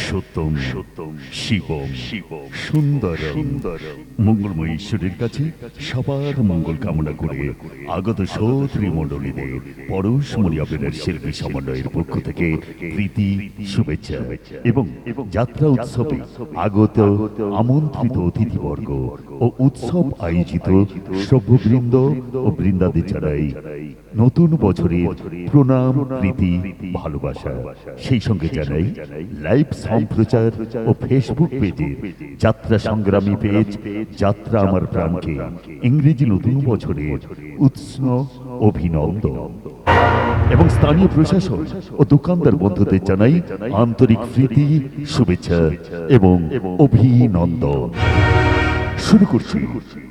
সত্যম শিবম সুন্দরম মঙ্গলময় ঈশ্বরের কাছে সবার মঙ্গল কামনা করে আগত সৌত্রী মণ্ডলীদের পরশমণি অপেরার শিল্পী সমন্বয়ের পক্ষ থেকে প্রীতি শুভেচ্ছা এবং যাত্রা উৎসবে আগত আমন্ত্রিত অতিথিবর্গ ও উৎসব আয়োজিত সভ্যবৃন্দ ও বৃন্দাদের জানাই নতুন বছরের প্রণাম প্রীতি ভালোবাসা। সেই সঙ্গে জানাই লাইভ সম্প্রচার ও ফেসবুক পেজে যাত্রা সংগ্রামী পেজ যাত্রা আমার প্রাণকে ইংরেজি নতুন বছরের উৎস্ন অভিনন্দন এবং স্থানীয় প্রশাসন ও দোকানদার বন্ধুদের জানাই আন্তরিক প্রীতি শুভেচ্ছা এবং অভিনন্দন। শুরু করছি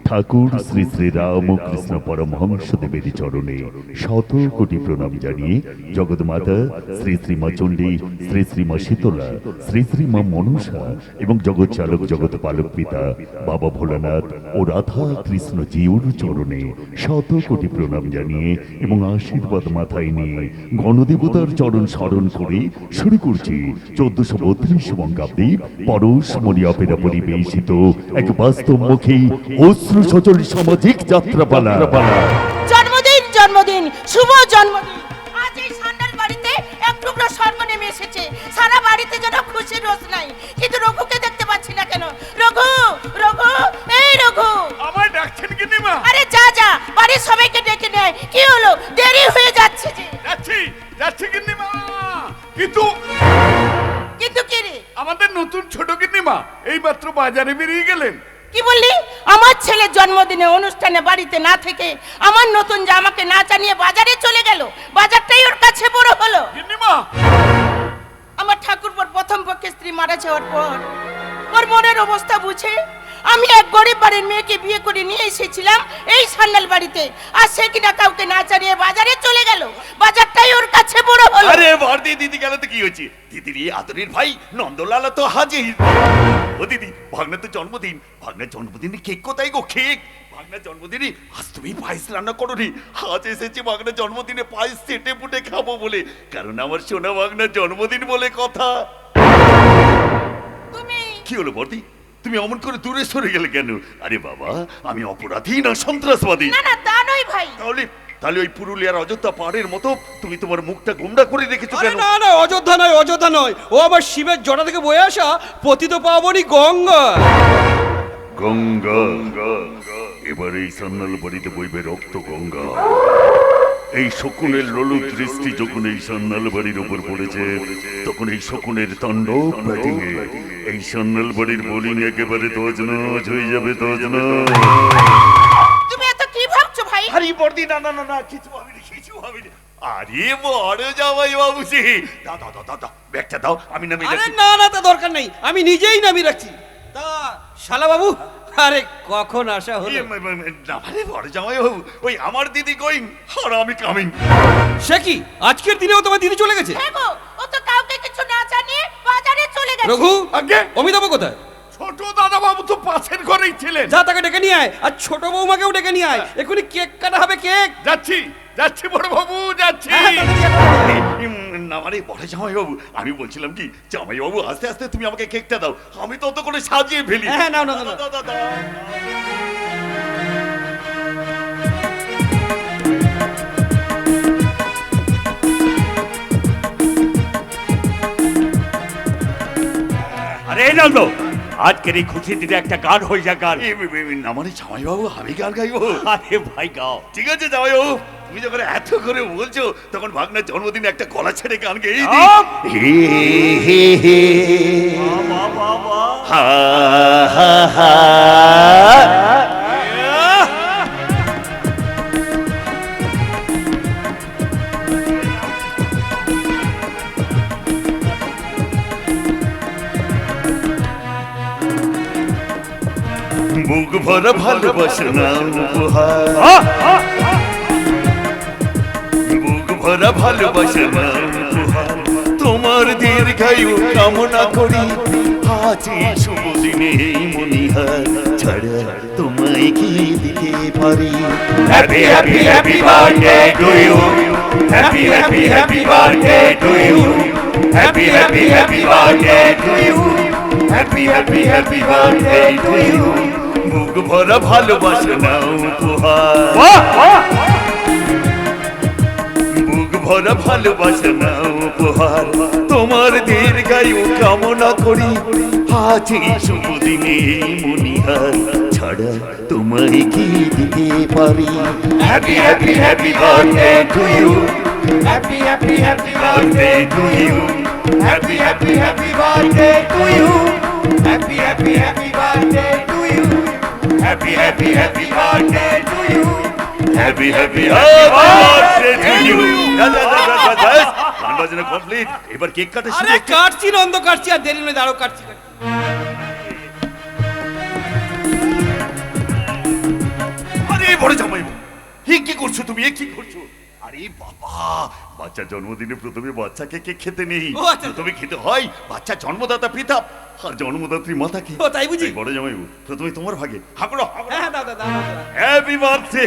ঠাকুর শ্রী শ্রী রামকৃষ্ণ পরমহংসদেবের চরণে শত কোটি প্রণাম জানিয়ে জগৎমাতা শ্রী শ্রীমা চণ্ডী, শ্রী শ্রীমা শীতলা, শ্রী শ্রীমা মনসা এবং জগৎ চালক জগৎ পালক পিতা বাবা ভোলানাথ ও রাধা কৃষ্ণ জিউর চরণে শত কোটি প্রণাম জানিয়ে এবং আশীর্বাদ মাথায় নিয়ে গণদেবতার চরণ স্মরণ করে শুরু করছি 1432 বঙ্গাব্দে পরশমণি অপেরা পরিবেশিত এক বাস্তবমুখী অশ্রু সচল সামাজিক যাত্রাপালা। জন্মদিন জন্মদিন শুভ জন্মদিন। আজ এই সান্ডাল বাড়িতে এক টুকরো স্বর্গ নেমে এসেছে। সারা বাড়িতে যেন খুশির রোজ নাই, কিন্তু রঘুকে দেখতে পাচ্ছি না কেন? রঘু, রঘু, এই রঘু, আমায় ডাকছেন কি নিমা? আরে যা যা, বাড়ির সবাইকে ডেকে নেয়। কি হলো, দেরি হয়ে যাচ্ছে যে। যাচ্ছি যাচ্ছি কি নিমা, কিন্তু কিন্তু কি রে? আমাদের নতুন ছোট কি নিমা এই মাত্র বাজারে বেরিয়ে গেলেন। কি বললি? আমার ছেলের জন্মদিনে অনুষ্ঠানে বাড়িতে না থেকে আমার নতুন জামাকে না জানিয়ে বাজারে চলে গেল। বাজারটাই ওর কাছে বড় হলো। গিন্নিমা, আমার ঠাকুরপোর প্রথম পক্ষে স্ত্রী মারা যাওয়ার পর ওর মনের অবস্থা বুঝে আমি এক গরিব বাড়ির মেয়েকে বিয়ে করে নিয়ে এসেছিলাম এই সান্নাল বাড়িতে। আর সে কিনা কাউকে না জানিয়ে বাজারে চলে গেল। বাজারটাই ওর কাছে বড় হলো। আরে বর্দি দিদি গেল তো কি হয়েছে? দিদির এই আদরের ভাই নন্দলালা তো হাজির। ও দিদি, ভাগনা তো জন্মদিন, ভাগনার জন্মদিনে কেক কোথায় গো? কেক ভাগনার জন্মদিনে আজ তুমি পায়েস রান্না করো নি। আজ এসেছি ভাগনার জন্মদিনে পায়েস চেটে পুটে খাবো বলে, কারণ আমার সোনা ভাগনার জন্মদিন বলে কথা। তুমি কি হলো বর্দি, তুমি অমন করে দূরে সরে গেলে কেন? আরে বাবা, আমি অপরাধী না সন্ত্রাসবাদী? না না, তা নয় ভাই। তাহলে তাহলে ওই পুরুলিয়ার অযোধ্যা পাহাড়ের মতো তুমি তোমার মুখটা গোমড়া করে রেখেছো কেন? না না, অযোধ্যা নয়, অযোধ্যা নয়, ও আবার শিবের জটা থেকে বয়ে আসা পতিত পাবনী গঙ্গা। গঙ্গা, এবার এই সান্নাল বাড়িতে বইবে রক্ত গঙ্গা। এই শকুনের লোলুপ দৃষ্টি যখন এই সান্নাল বাড়ির উপর পড়েছে, তখন এই শকুনের তাণ্ডব ব্যাটিংয়ে এই সান্নাল বাড়ির বোলিং একেবারে তছনছ হয়ে যাবে, তছনছ। তুমি এত কি ভাবছো ভাই? আরে বর্দি, না না না না, কিছু হবে না, কিছু হবে না। আরে বড় জামাই বাবুজি, দাও দাও দাও দাও, ব্যাগটা দাও, আমি নামিয়ে আরে রাখছি। না না, তা দরকার নেই, আমি নিজেই নামিয়ে রাখছি। তা শালা বাবু, আরে কখন আসা হলো? না মানে বড় জামাই বাবু, ওই আমার দিদি গোয়িং আর আমি কামিং। সে কি, আজকের দিনেও তোমার দিদি চলে গেছে? হ্যাঁ গো, ও তো কাউকে কিছু না জানিয়ে বাজারে চলে গেছে। রঘু, আগে অমিতাভ কোথায়? ছোট দাদা বাবু তো পাশের ঘরেই ছিলেন। যা, তাকে ডেকে নিয়ে আয়, আর ছোট বৌমাকেও ডেকে নিয়ে আয়। এখনই কেক কাটা হবে, কেক। যাচ্ছি যাচ্ছি বড় বাবু, যাচ্ছি। হ্যাঁ, তাড়াতাড়ি আয়। না মানে বড় জামাই বাবু, আমি বলছিলাম কি, জামাই বাবু আস্তে আস্তে তুমি আমাকে কেকটা দাও, আমি তত করে সাজিয়ে ফেলি। হ্যাঁ, নাও, নাও, নাও। দাও, দাও, দাও। আরে নন্দ, আজকের এই খুশির দিনে একটা গান হয়ে যা গান। না মানে জামাই বাবু, আমি গান গাইবো? আরে ভাই গাও। ঠিক আছে জামাই বাবু, তুমি যখন এত করে বলছো, তখন ভাগনার জন্মদিনে একটা গলা ছেড়ে গান গেয়ে দিই। আপ! হে হে হে বাবা বাবা, হা হা হা। বুক ভরা ভালোবাসা নাও উপহার, বুক ভরা ভালোবাসা নাও উপহার, তোমার দীর্ঘায়ু কামনা করি, আজ এই শুভ দিনে এই মনিহার ছাড়া তোমায় কি দিতে পারি। Happy happy happy birthday to you, happy happy happy birthday to you, Happy, happy, happy birthday to you. Happy, happy, happy birthday to you. মুখ ভরা ভালোবাসা নাও উপহার, মুখ ভরা ভালোবাসা নাও উপহার, তোমার দীর্ঘায়ু কামনা করি, আজ এই শুভ দিনে মনিহার ছাড়া তোমায় কি দিতে পারি। Happy, happy, happy birthday to you. Happy, happy, happy birthday to you. Happy, happy, happy birthday to you. Happy, happy, happy birthday to you. Happy, happy, happy birthday to you. Happy, happy, happy birthday to you. গান বাজনা complete, এবার cake কাটা শুরু। আরে কাটছি নন্দ কাটছি, আর দেরি নয়, দাঁড়াও কাটছি। আরে বড় জামাই, এ কি করছো তুমি, এ কি করছো? আরে বাবা, বাচ্চার জন্মদিনে প্রথমে বাচ্চাকে কেক খেতে নেই, ও আচ্ছা। প্রথমে খেতে হয় বাচ্চা জন্মদাতা পিতা আর জন্মদাত্রী মাতাকে। ও তাই বুঝি? বড় জামাই, প্রথমে তোমার ভাগে হাঁকড়ো। হ্যাঁ দাদা দাদা। Happy birthday,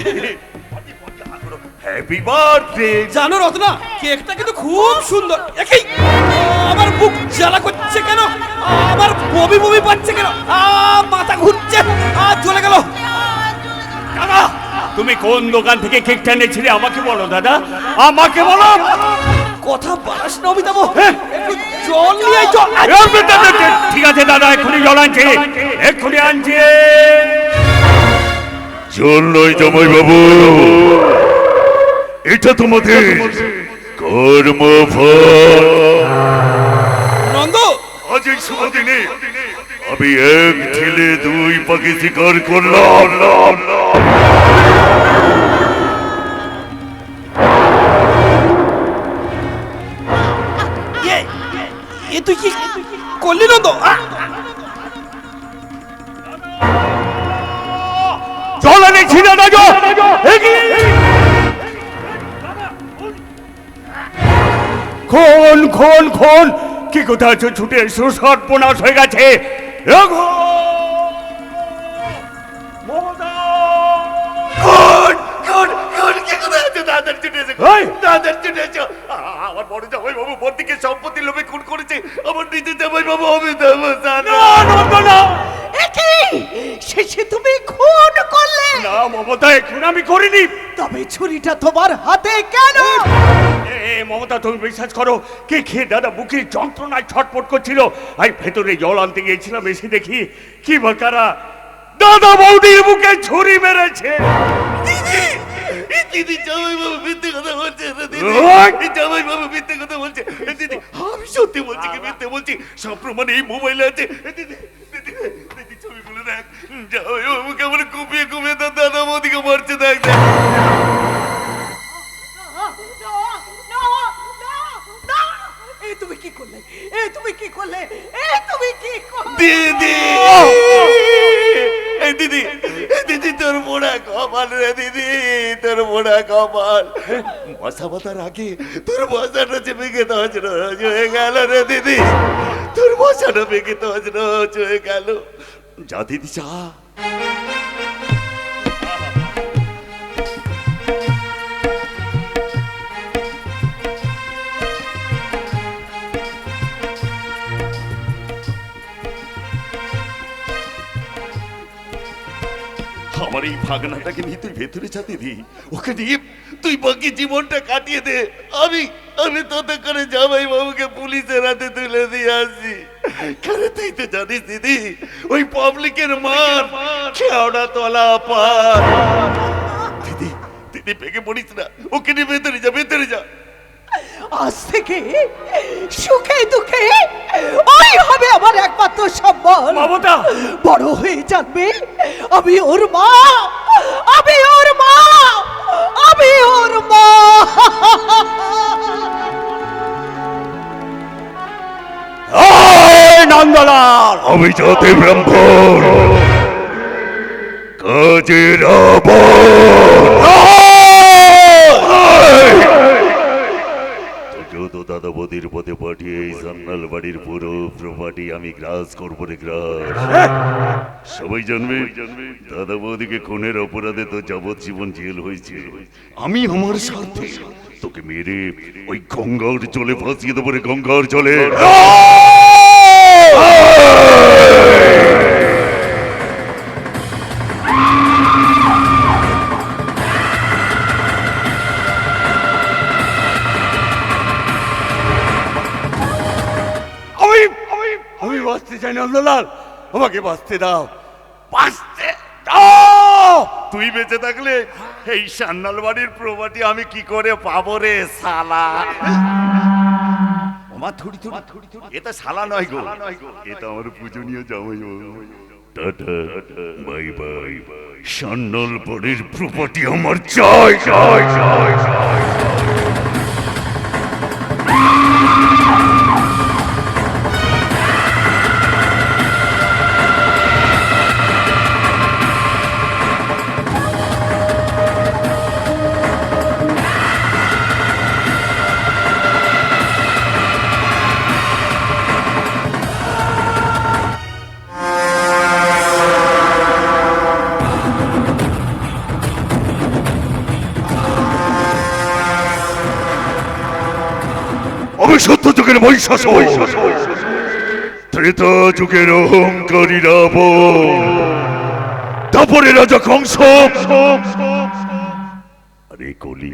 happy birthday. জানো রত্না, কেকটা কিন্তু খুব সুন্দর। একই আমার বুক জ্বালা করছে কেন, আমার বমি বমি পাচ্ছে কেন, মাথা ঘুরছে, চলে গেল। দাদা, তুমি কোন দোকান থেকে কেকটা এনেছিলে আমাকে বলো দাদা, আমাকে বলো। কথা বাড়াস না অমিতাভ, একটু জল নিয়ে আয়, চল। ঠিক আছে দাদা, এক্ষুনি জল আনছি, এক্ষুনি আনছি। চল নয় জামাই বাবু, এটা তোমাদের কর্মফল। নন্দ, আজ এই শুভ দিনে আমি এক ছেলে দুই পাখি শিকার করলাম। এ তুই কি করলি নন্দ? জল এনেছি দাদা, জল। খন খন খন, কি কোথায় আছো? ছুটে এসো, সর্বনাশ হয়ে গেছে। আমার বড় জামাই বাবু বর্দিকে সম্পত্তি লোভে খুন করেছে, আমার নিজের জামাই বাবু হবে শেষে তুমি খুন করলে? না মমতা, এখন আমি করিনি। তবে ছুরিটা তোমার হাতে কেন? মমতা, তুমি বিশ্বাস করো, কে খেয়ে দাদা বুকে যন্ত্রণায় ছটফট করছিল, আমি ভেতরে জল আনতে গিয়েছিলাম, এসে দেখি কি বাকারা দাদা বৌদির বুকে ছুরি মেরেছে। দিদি জামাই বাবু মিথ্যে কথা বলছে, জামাই বাবু মিথ্যে কথা বলছে। দিদি আমি সত্যি বলছি কি মিথ্যে বলছি, সব প্রমাণ এই মোবাইলে আছে। দিদি দিদি দিদি ছবিগুলো দেখ, জামাই বাবু কেমন কুপিয়ে কুপিয়ে তার দাদা বৌদিকে মারছে, দেখ। তুমি কি করলে? তুমি কি করলে? তুমি কি করলে? দিদি দিদি দিদি, তোর মোড়া কপাল রে দিদি, তোর মোড়া কপাল। মশা বাতার আগে তোর মশাটা চেপে গেতে হয়ে গেল রে দিদি, তোর মশাটা পেকে তো হয়ে গেল। যা দিদি যা। আমার এই ভাগনাটাকে নিয়ে তুই ভেতরে যা দিদি, ওকে নিয়ে তুই বাকি জীবনটা কাটিয়ে দে। আমি আমি তোতে করে জামাই বাবুকে পুলিশের হাতে তুলে দিয়ে আসছি। কেন তুই তো জানিস দিদি, ওই পাবলিকের মার খেওড়া তলা পার। দিদি দিদি পেকে পড়িস না, ওকে নিয়ে ভেতরে যা, ভেতরে যা। আজ থেকে সুখে দুঃখে ওই হবে আমার একমাত্র সম্বল। মমতা, বড় হয়ে জানবে আমি ওর মা, আমি ওর মা, আমি ওর মা। নন্দলাল, আমি যাতে ব্রাহ্মণ কাজের আবার দাদা বদির পথে পাঠিয়ে এই সান্নাল বাড়ির পুরো প্রপার্টি আমি গ্রাস করবো রে গ্রাস। সবাই জানবে দাদা বৌদিকে খুনের অপরাধে তো যাবজ্জীবন জেল হয়েছে। আমি আমার স্বার্থে তোকে মেরে ওই গঙ্গার জলে ফাঁসিয়ে দেবো রে, গঙ্গার জলে। আমি বাঁচতে চাই নন্দলাল, আমাকে বাঁচতে দাও, বাঁচতে দাও। তুই বেঁচে থাকলে এই সান্নাল বাড়ির প্রপার্টি আমি কি করে পাবো রে শালা? ওমা থুড়ি থুড়ি থুড়ি থুড়ি, এটা শালা নয় গো, এটা আমার পূজনীয় জামাই। Tata bye bye. সান্নাল বাড়ির প্রপার্টি আমার চাই চাই চাই চাই। আমি সত্য যুগের মহিষাসুর, ত্রেতা যুগের অহংকারী রাবণ, তারপরে রাজা কংস, আরে কলি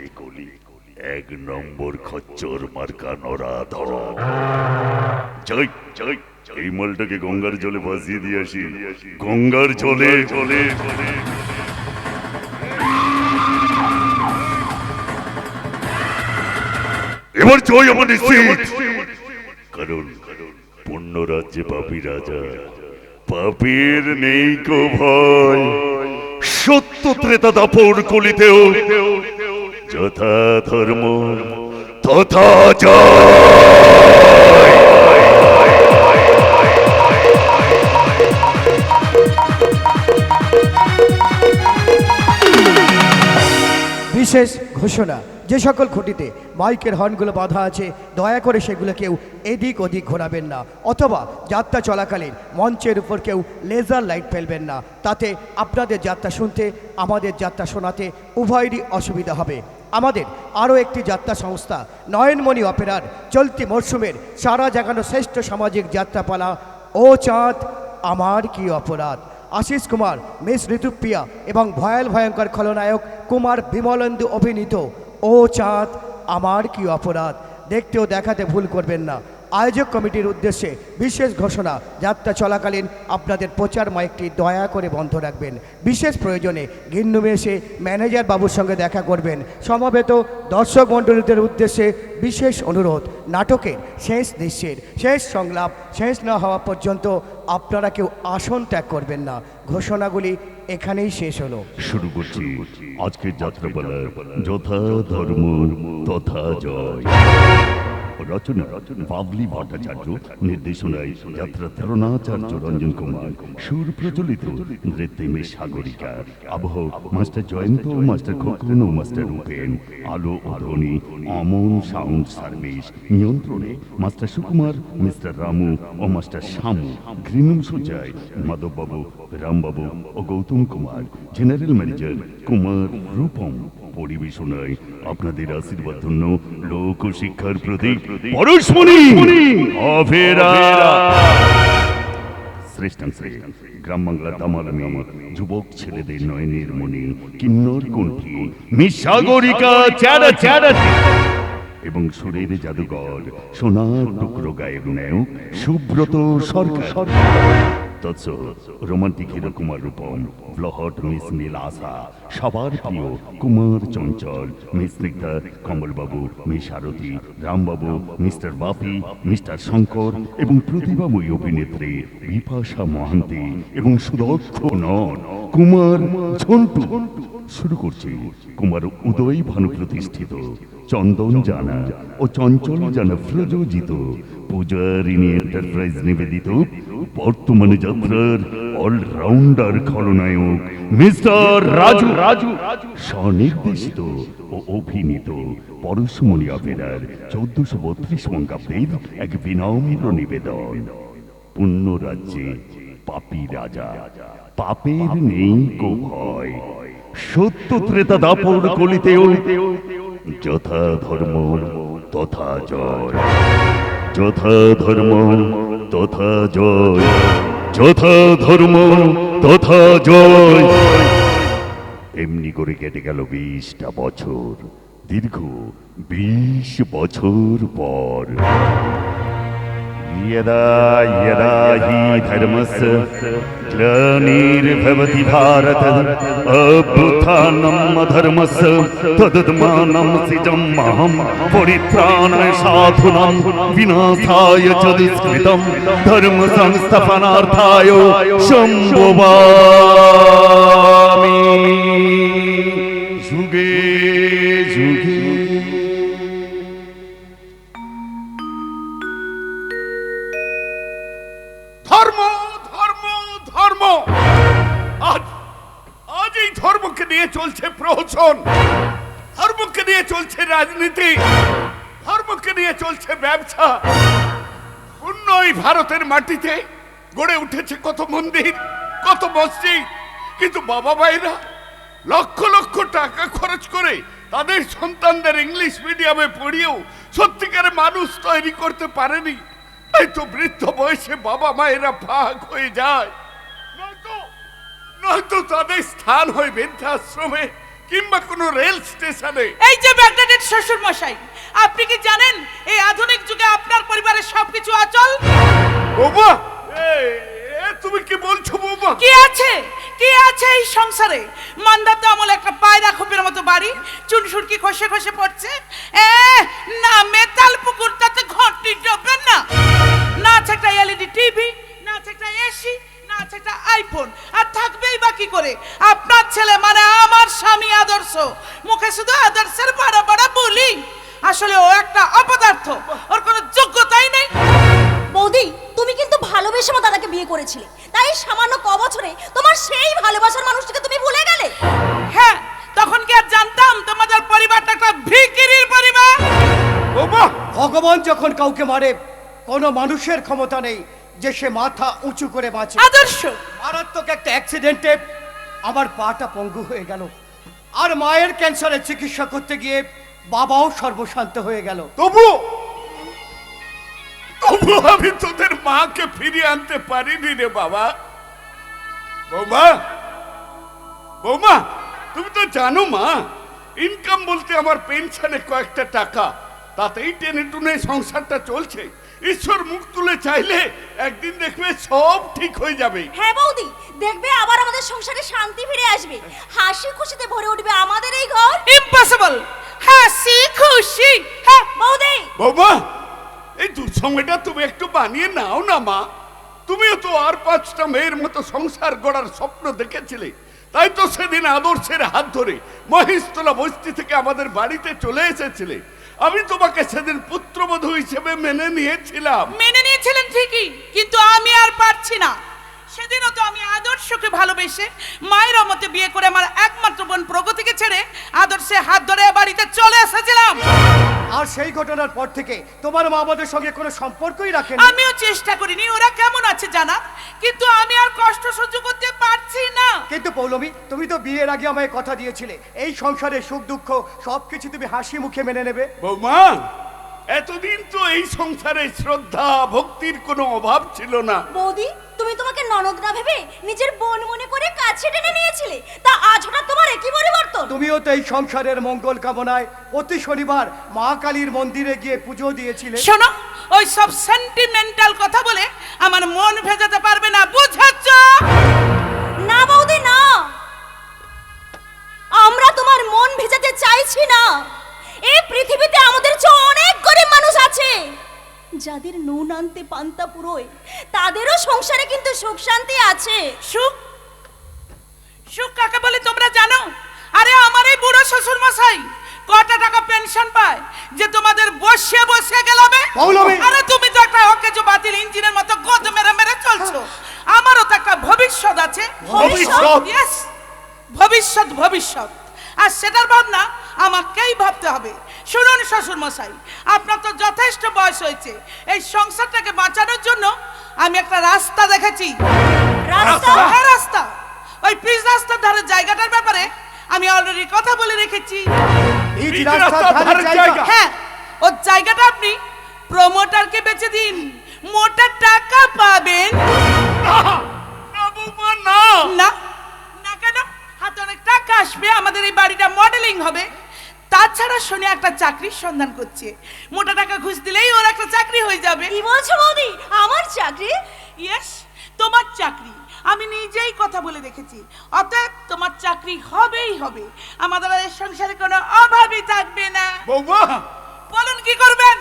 এক নম্বর খচ্চর মার্কা নরাধর। যাই যাই, এই মালটাকে গঙ্গার জলে ভাসিয়ে দিয়ে আসি, গঙ্গার জলে জলে জলে। এবার জয় আমার নিশ্চিত, কারণ পূর্ণ রাজ্যে পাপী রাজা, পাপীর নেই কো ভয়। সত্য ত্রেতা দাপর কলিতেও যথা ধর্ম তথা জয়। বিশেষ ঘোষণা, যে সকল খুঁটিতে মাইকের হর্নগুলো বাঁধা আছে দয়া করে সেগুলো কেউ এদিক ওদিক ঘোরাবেন না, অথবা যাত্রা চলাকালীন মঞ্চের উপর কেউ লেজার লাইট ফেলবেন না। তাতে আপনাদের যাত্রা শুনতে, আমাদের যাত্রা শোনাতে উভয়েরই অসুবিধা হবে। আমাদের আরও একটি যাত্রা সংস্থা নয়নমণি অপেরার চলতি মরশুমের সারা জাগানো শ্রেষ্ঠ সামাজিক যাত্রাপালা ও চাঁদ আমার কি অপরাধ, আশিস কুমার, মিস ঋতুপ্রিয়া এবং ভয়ঙ্কর খলনায়ক কুমার বিমলেন্দু অভিনীত ও চাঁদ আমার কি অপরাধ দেখতে ও দেখাতে ভুল করবেন না। আয়োজক কমিটির উদ্দেশ্যে বিশেষ ঘোষণা, যাত্রা চলাকালীন আপনাদের প্রচার মাইকটি দয়া করে বন্ধ রাখবেন। বিশেষ প্রয়োজনে গিন্নুমে এসে ম্যানেজার বাবুর সঙ্গে দেখা করবেন। সমবেত দর্শক মণ্ডলীদের উদ্দেশ্যে বিশেষ অনুরোধ, নাটকের শেষ দৃশ্যের শেষ সংলাপ শেষ না হওয়া পর্যন্ত আপনারা কেউ আসন ত্যাগ করবেন না। ঘোষণাগুলি এখানেই শেষ হলো। শুরু করছি আজকের যাত্রাপালা যথা ধর্ম তথা জয়। রচনা বাবলি ভট্টাচার্য, নির্দেশনায় যাত্রা ধারণাচার্য রঞ্জন কুমার, সুর প্রচলিত নৃত্যে সাগরিকা, আবহ মাস্টার জয়ন্ত, মাস্টার খোকন ও মাস্টার রূপেন, আলো ও ধ্বনি অমন সাউন্ড সার্ভিস, নিয়ন্ত্রণে মাস্টার সুকুমার, মিস্টার রামু ও মাস্টার শামু, গ্রিনুম সজ্জায় মাধববাবু, রামবাবু ও গৌতম কুমার, জেনারেল ম্যানেজার কুমার রূপম। পরিবেশনায় আপনাদের আশীর্বাদ ধন্য লোক শিক্ষার প্রতীক পরশমণি অপেরা। শ্রেষ্ঠাংশে গ্রাম বাংলার দামালামি যুবক ছেলেদের নয়নের মণি কিন্নর কণ্ঠী মিস সাগরিকা চ্যাড়া চ্যাড়া এবং সুরের জাদুঘর সোনার টুকরো গায়ের নায়ক সুব্রত সরকার। তৎস রোমান্টিক হিরো কুমার রূপম, ব্লহট মিস নীলাশা, সবার প্রিয় কুমার চঞ্চল, মিস স্নিগ্ধা, কমলবাবু, মিস আরতি, রামবাবু, মিস্টার বাপি, মিস্টার শঙ্কর এবং প্রতিভাময়ী অভিনেত্রী বিপাশা মহান্তি এবং সুদক্ষ নন কুমার ঝন্টু। শুরু করছি কুমার উদয় ভানু প্রতিষ্ঠিত, চন্দন জানা ও চঞ্চল জানা প্রযোজিত, পূজারিণী এন্টারপ্রাইজ নিবেদিত, বর্তমানে যাত্রার অলরাউন্ডার খলনায়ক মিস্টার রাজু স্বনির্দেশিত ও অভিনীত পরশমণি অপেরার 1432 বঙ্গাব্দের এক বিনম্র নিবেদন। পুণ্য রাজ্যে পাপী রাজা, পাপের নেই কো ভয়, সত্য ত্রেতা দাপর কলিতেও যথা ধর্ম তথা জয়, যথা ধর্ম তথা জয়, যথা ধর্ম তথা জয়। এমনি করে কেটে গেল 20টা বছর। দীর্ঘ 20 বছর পর यदा यदा हि धर्मस्य ग्लानिर्भवति भारत अभ्युत्थानम् अधर्मस्य तदत्मानं सृजमहं परित्राणाय साधूनां विनाशाय च दुष्कृतं धर्म संस्थापनार्थाय सम्भवामि जुगे जुगे। ধর্ম ধর্ম ধর্ম, আজ আজ এই ধর্মকে নিয়ে চলছে প্রহসন, ধর্মকে নিয়ে চলছে রাজনীতি, ধর্মকে নিয়ে চলছে ব্যবসা। অন্য এই ভারতের মাটিতে গড়ে উঠেছে কত মন্দির, কত মসজিদ, কিন্তু বাবা ভাইরা লক্ষ লক্ষ টাকা খরচ করে তাদের সন্তানদের ইংলিশ মিডিয়ামে পড়িয়েও সত্যিকারের মানুষ তৈরি করতে পারেনি। তাই তো বৃদ্ধ বয়সে বাবা মায়েরা ভাগ হয়ে যায়, নয়তো তাদের স্থান হয় বৃদ্ধাশ্রমে কিংবা কোনো রেল স্টেশনে। এই যে ব্যাগডেটেড শ্বশুর মশাই, আপনি কি জানেন এই আধুনিক যুগে আপনার পরিবারের সবকিছু অচল? বৌমা, তুমি কি বলছো বৌমা? কি আছে, কি আছে এই সংসারে? মন্দার তো আমল একটা পায়রা খোপের মতো বাড়ি, চুনসুরকি খসে খসে পড়ছে। না মেটাল পুকুরটাতে ঘরটি ডোবে না, না আছে একটা এলইডি টিভি, না আছে একটা এসি, না আছে একটা আইফোন, আর থাকবেই বা কি করে আপনার ছেলে মানে আমার স্বামী আদর্শ। মুখে শুধু আদর্শের বড় বড় বলি, আসলে ও একটা অপদার্থ, ওর কোনো যোগ্যতাই নেই। বৌদি, তুমি কিন্তু ভালোবেসে আমার দাদাকে বিয়ে করেছিলে, তাই সামান্য ক বছরে তোমার সেই ভালোবাসার মানুষটিকে তুমি ভুলে গেলে। হ্যাঁ, তখন কি আর জানতাম তোমাদের পরিবারটা একটা ভিখিরির পরিবার? বৌমা, ভগবান যখন কাউকে মারে, কোনো মানুষের ক্ষমতা নেই যে সে মাথা উঁচু করে বাঁচে। আদর্শ মারাত্মক একটা অ্যাক্সিডেন্টে আমার পাটা পঙ্গু হয়ে গেল, আর মায়ের ক্যান্সারের চিকিৎসা করতে গিয়ে বাবাও সর্বশান্ত হয়ে গেল। তবু আমি তোদের মাকে ফিরিয়ে আনতে পারিনি রে বাবা। বৌমা, বৌমা, তুমি তো জানো মা, ইনকাম বলতে আমার পেনশনে কয়েকটা টাকা, তাতেই টেনে টুনে সংসারটা চলছে। ঈশ্বর মুখ তুলে চাইলে একদিন দেখবে সব ঠিক হয়ে যাবে। হ্যাঁ বৌদি, দেখবে আবার আমাদের সংসারে শান্তি ফিরে আসবে, হাসি খুশিতে ভরে উঠবে আমাদের এই ঘর। ইম্পসিবল, হাসি খুশি। হ্যাঁ বৌদি, বৌমা, এই দুঃসময়টা তুমি একটু বানিয়ে নাও না মা। তুমিও তো আর 5টা মেয়ের মতো সংসার গড়ার স্বপ্ন দেখেছিলে, তাই তো সেদিন আদর্শের হাত ধরে মহেশতলা বস্তি থেকে আমাদের বাড়িতে চলে এসেছিলে। আমি তোমাকে সেদিন পুত্রবধূ হিসেবে মেনে নিয়েছিলাম। মেনে নিয়েছিলেন ঠিকই, কিন্তু আমি আর পারছি না। সেদিনও তো আমি আদর্শকে ভালোবেসে মায়ের মতে বিয়ে করে আমার একমাত্র বোন প্রগতিকে ছেড়ে আদর্শে হাত ধরে বাড়িতে চলে এসেছিলাম। আর সেই ঘটনার পর থেকে তোমার মা আমাদের সঙ্গে কোনো সম্পর্কই রাখেনি। আমিও চেষ্টা করিনি ওরা কেমন আছে জানা, কিন্তু আমি আর কষ্ট সহ্য করতে পারছি না। কিন্তু পৌলমী, তুমি তো বিয়ের আগে আমায় কথা দিয়েছিলে এই সংসারের সুখ দুঃখ সবকিছু তুমি হাসি মুখে মেনে নেবে। বৌমা, এতদিন তো এই সংসারে শ্রদ্ধা ভক্তির কোনো অভাব ছিল না। বৌদি, তুমি তোমাকে ননদ না ভেবে নিজের বোন মনে করে কাছে টেনে নিয়েছিলে, তা আজ হঠাৎ তোমার একই পরিবর্তন। তুমিও তো এই সংসারের মঙ্গল কামনায় প্রতি শনিবার মা কালীর মন্দিরে গিয়ে পুজো দিয়েছিলে। শোনো, ওই সব সেন্টিমেন্টাল কথা বলে আমার মন ভেজাতে পারবে না, বুঝাচ্ছ? না বৌদি না, আমরা তোমার মন ভেজাতে চাইছি না। এই পৃথিবীতে আমাদের চেয়ে অনেক গরিব মানুষ আছে যাদের নুন আনতে পান্তা পুরোয়, তাদেরও সংসারে কিন্তু সুখ শান্তি আছে। সুখ, সুখ কাকে বলে তোমরা জানো? আরে আমার এই বুড়ো শ্বশুর মশাই কটা টাকা পেনশন পায় যে তোমাদের বসে বসে গেলাবে? পৌলমী! আরে তুমি তো একটা অকেজো বাতিল ইঞ্জিনের মতো গদ মেরে মেরে চলছো। আমারও তো একটা ভবিষ্যৎ আছে। ভবিষ্যৎ? Yes, ভবিষ্যৎ ভবিষ্যৎ। আর সেটার ভাবনা আমাকেই ভাবতে হবে। শুনুন শ্বশুর মশাই, আপনার তো যথেষ্ট বয়স হয়েছে, এই সংসারটাকে বাঁচানোর জন্য আমি একটা রাস্তা দেখেছি। রাস্তা? হ্যাঁ, রাস্তা। ওই পিচ রাস্তার ধারের জায়গাটার ব্যাপারে আমি অলরেডি কথা বলে রেখেছি। এই যে এই যে রাস্তার রাস্তার ধারে ধারে জায়গা। জায়গা। হ্যাঁ, ওই জায়গাটা আপনি প্রমোটারকে বেচে দিন, মোটা টাকা পাবেন। না বৌমা না। না না কেন? হাতে অনেক টাকা আসবে, আমাদের এই বাড়িটা মডেলিং হবে। তাছাড়া শুনে একটা চাকরির সন্ধান করছে, মোটা টাকা ঘুষ দিলেই ওর একটা চাকরি হয়ে যাবে। কি বলছো বৌদি, আমার চাকরি? ইয়েস, তোমার চাকরি। আমি নিজেই কথা বলে রেখেছি, অতএব তোমার চাকরি হবেই হবে। আমাদের আর এই সংসারে কোনো অভাবই থাকবে না। বৌমা বলুন কি করবেন?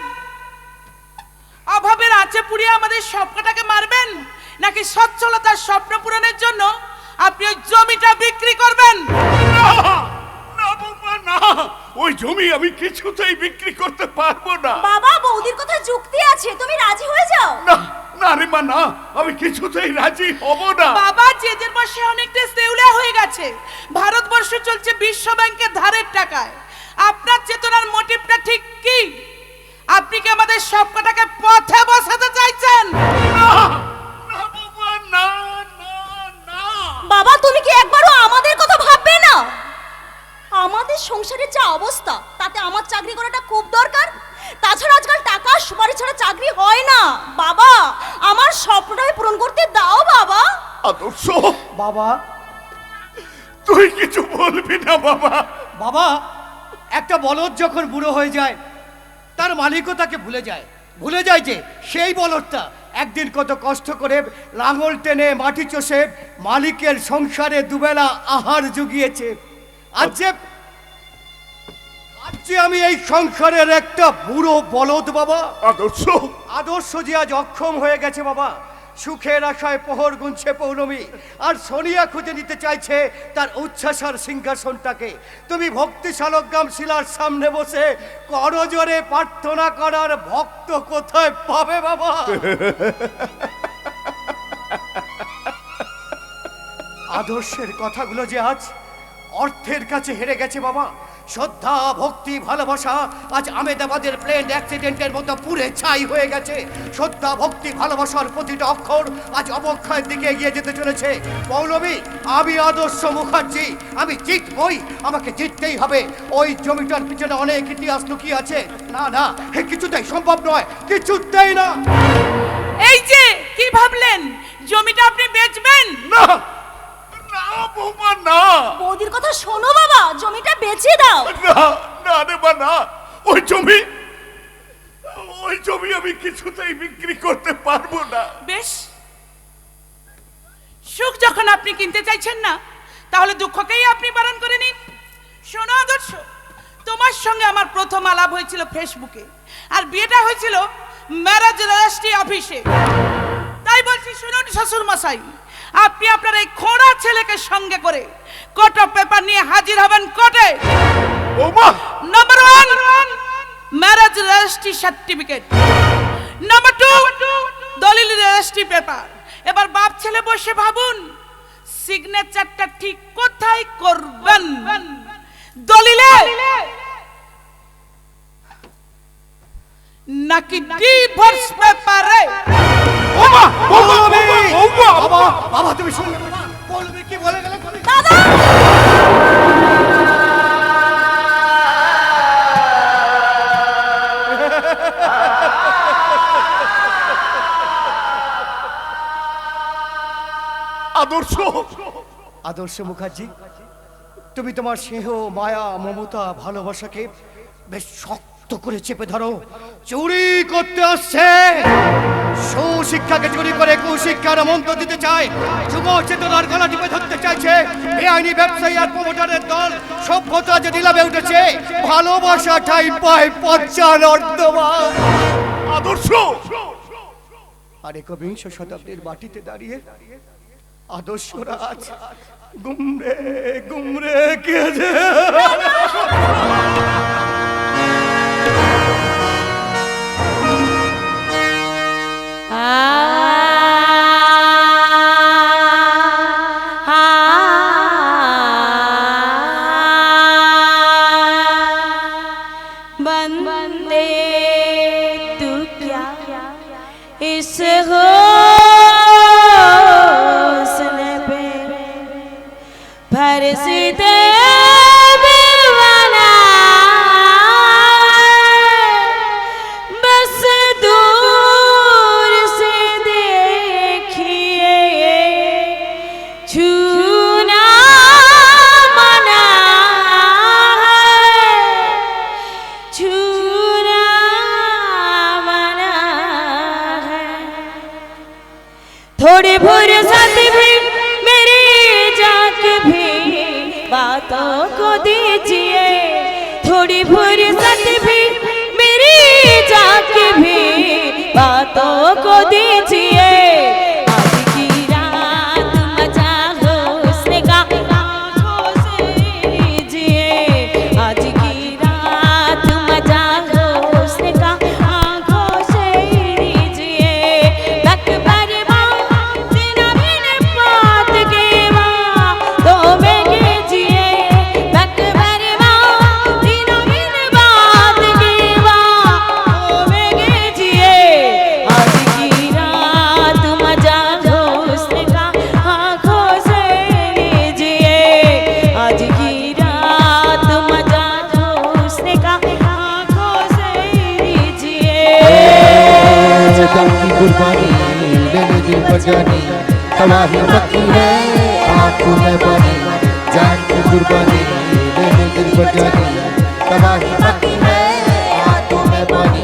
অভাবের আঁচে পুড়িয়ে আমাদের স্বপ্নটাকে মারবেন, নাকি সচ্ছলতার স্বপ্ন পূরণের জন্য আপনি ওই জমিটা বিক্রি করবেন? না না বৌমা না, ওই জমি আমি কিছুতেই বিক্রি করতে পারবো না। বাবা, বৌদির কথা যুক্তি আছে, তুমি রাজি হয়ে যাও। না না রে মা না, আমি কিছুতেই রাজি হব না। বাবা, জেদের বসে অনেকটা দেউলিয়া হয়ে গেছে। ভারতবর্ষ চলছে বিশ্ব ব্যাংকের ধারের টাকায়। আপনার চেতনার মোটিভটা ঠিক কি? আপনি কি আমাদের সবকটাকে পথে বসাতে চাইছেন? না না বৌমা না না না। বাবা, তুমি কি একবারও আমাদের কথা ভাববে না? আমাদের সংসারের যা অবস্থা, তাতে আমার চাকরি করাটা খুব দরকার। তাছাড়া আজকাল টাকা সুপারি ছাড়া চাকরি হয় না। বাবা, আমার স্বপ্নটাকে পূরণ করতে দাও বাবা। আদর্শ, বাবা, তুই কিছু বলবি না বাবা? বাবা, একটা বলদ যখন বুড়ো হয়ে যায়, তার মালিকও তাকে ভুলে যায় যে সেই বলদটা একদিন কত কষ্ট করে লাঙল টেনে মাটি চষে মালিকের সংসারে দুবেলা আহার জুগিয়েছে। আজ যে আমি এই সংসারের একটা বুড়ো বলদ বাবা। আদর্শ যে আজ অক্ষম হয়ে গেছে বাবা। সুখের আশায় প্রহর গুনছে পৌর্ণমী, আর সোনিয়া খুঁজে নিতে চাইছে তার উচ্ছ্বাসার সিংহাসনটাকে। তুমি ভক্তি শালগ্রাম শিলার সামনে বসে করজোরে প্রার্থনা করার ভক্ত কোথায় পাবে বাবা? আদর্শের কথাগুলো যে আজ অর্থের কাছে হেরে গেছে বাবা। শ্রদ্ধা, ভক্তি, ভালোবাসা আজ আমেদাবাদের প্লেন অ্যাক্সিডেন্টের মতো পুড়ে ছাই হয়ে গেছে। শ্রদ্ধা, ভক্তি, ভালোবাসার প্রতিটা অক্ষর আজ অবক্ষয়ের দিকে এগিয়ে যেতে চলেছে। পৌলমী, আমি আদর্শ মুখার্জি, আমি জিতবই, আমাকে জিততেই হবে। ওই জমিটার পিছনে অনেক ইতিহাস লুকিয়ে আছে। না না, কিছুতেই সম্ভব নয়, কিছুতেই না। এই যে কি ভাবলেন, জমিটা আপনি বেচবেন? না না বৌমা না। বৌদির কথা শোনো বাবা, জমিটা বেচে দাও। না না রে মা না, ওই জমি আমি কিছুতেই বিক্রি করতে পারবো না। বেশ, সুখ যখন আপনি কিনতে চাইছেন না, তাহলে দুঃখকেই আপনি বারণ করে নিন। শোনো আদর্শ, তোমার সঙ্গে আমার প্রথম আলাপ হয়েছিল ফেসবুকে, আর বিয়েটা হয়েছিল ম্যারেজ রেজিস্ট্রি অফিসে। তাই বলছি, শুনুন শ্বশুর মশাই, আপনি আপনার এই খোঁড়া ছেলেকে সঙ্গে করে কোর্ট অফ পেপার নিয়ে হাজির হবেন কোর্টে। বৌমা, number 1, marriage registry certificate. Number 2, দলিল রেজিস্ট্রি পেপার। এবার বাপ ছেলে বসে ভাবুন, সিগনেচারটা ঠিক কোথায় করবেন? দলিলে নাকি ডিভোর্স পেপারে? বৌমা, বৌমা, পৌলমী! বৌমা, বাবা, বাবা, তুমি শুনলে বাবা? পৌলমী কি বলে গেল? দাদা, আদর্শ মুখার্জি, তুমি তোমার স্নেহ, মায়া, মমতা, ভালোবাসাকে বেশ শক্ত করে চেপে ধরো। চুরি করতে আসছে, সুশিক্ষাকে চুরি করে কুশিক্ষার মন্ত্র দিতে চায়, যুব চেতনার গলা টিপে ধরতে চাইছে বেআইনি ব্যবসায়ী আর প্রমোটারের দল। সভ্যতা যে নিলামে উঠেছে, ভালোবাসাটাই পায় পচ্চার অর্ধমান। আদর্শ। আর একবিংশ শতাব্দীর মাটিতে দাঁড়িয়ে আদর্শরা আজ গুমরে গুমরে কেঁদে। इस हुस्न पे फर्ज दे दीवाना, बस दूर से देखिए छूना मना है, छूना मना है। थोड़ी फुर्सत भी मेरी जाक भी बातों को दीजिए, थोड़ी फुर्सत भी मेरी जाक भी बातों को दीजिए। आज की रात मजा हुस्न का आंखों से लीजिए, आज की रात मजा हुस्न का आंखों से लीजिए। तक परवा बिना बिन बात के तो में कीजिए, तक परवा बिना बिन बात के तो में कीजिए। आज की रात मजा हुस्न का आंखों से लीजिए, आज की रात मजा हुस्न का आंखों से लीजिए। जान की कुर्बानी लेने दिल पर जानी, तबाही पक्की है आंखों में पानी। जान की कुर्बानी लेने दिल पर जानी, तबाही पक्की है आंखों में पानी।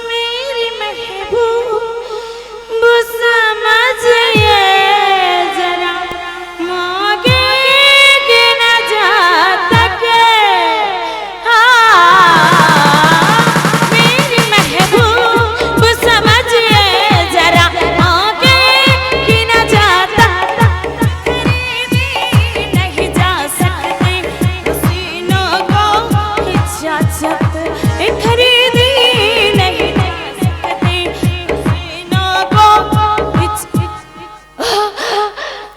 मेरी महबूब समझिए जरा, मांगे कि न जाता के। मेरी महबूब समझिए जरा, मांगे कि न जाता, खरीदी नहीं जा सकती हसीनों को इजाजत, खरीदी नहीं जा सकती हसीनों को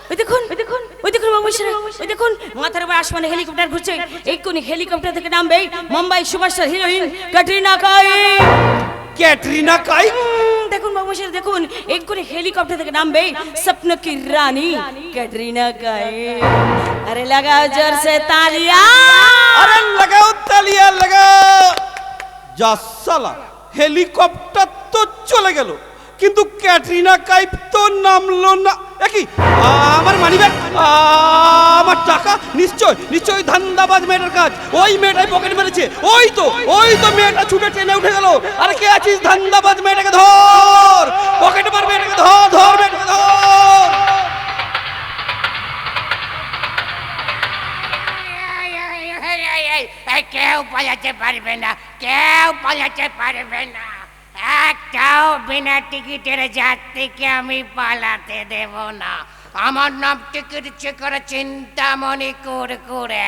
ওই দেখুন বাবুসরা, ওই দেখুন মাথার উপর আসমানে হেলিকপ্টার ঘুরছে। এক্ষুনি হেলিকপ্টার থেকে নামবে মুম্বাই সুপারস্টার হিরোইন ক্যাটরিনা কাইফ। ক্যাটরিনা কাইফ? দেখুন বাবুসরা, দেখুন এক্ষুনি হেলিকপ্টার থেকে নামবে স্বপ্ন কি রানী ক্যাটরিনা কাইফ। আরে লাগাও জোর সে তালিয়া। আরে লাগাও তালিয়া লাগাও। যা সালা, হেলিকপ্টার তো চলে গেল কিন্তু ক্যাটরিনা কাইফ তো নামলো না। একই আমার মানিব্যাগ, আমার টাকা, নিশ্চয় ধান্দাবাজ মেয়েটার কাজ। ওই মেয়েটাই পকেট মেরেছে। ওই তো মেয়েটা ছুটে ট্রেনে উঠে গেল। আরে কে আছিস ধান্দাবাজ, মেয়েটাকে ধর, পকেট মার মেয়েটাকে ধর মেয়েটাকে ধর। কেউ পালাতে পারবে না, কেউ পালাতে পারবে না। একটাও বিনা টিকিটের যাত্রীকে আমি পালাতে দেব না। আমার নাম টিকিট চেকার চিন্তামণি কুরকুরে।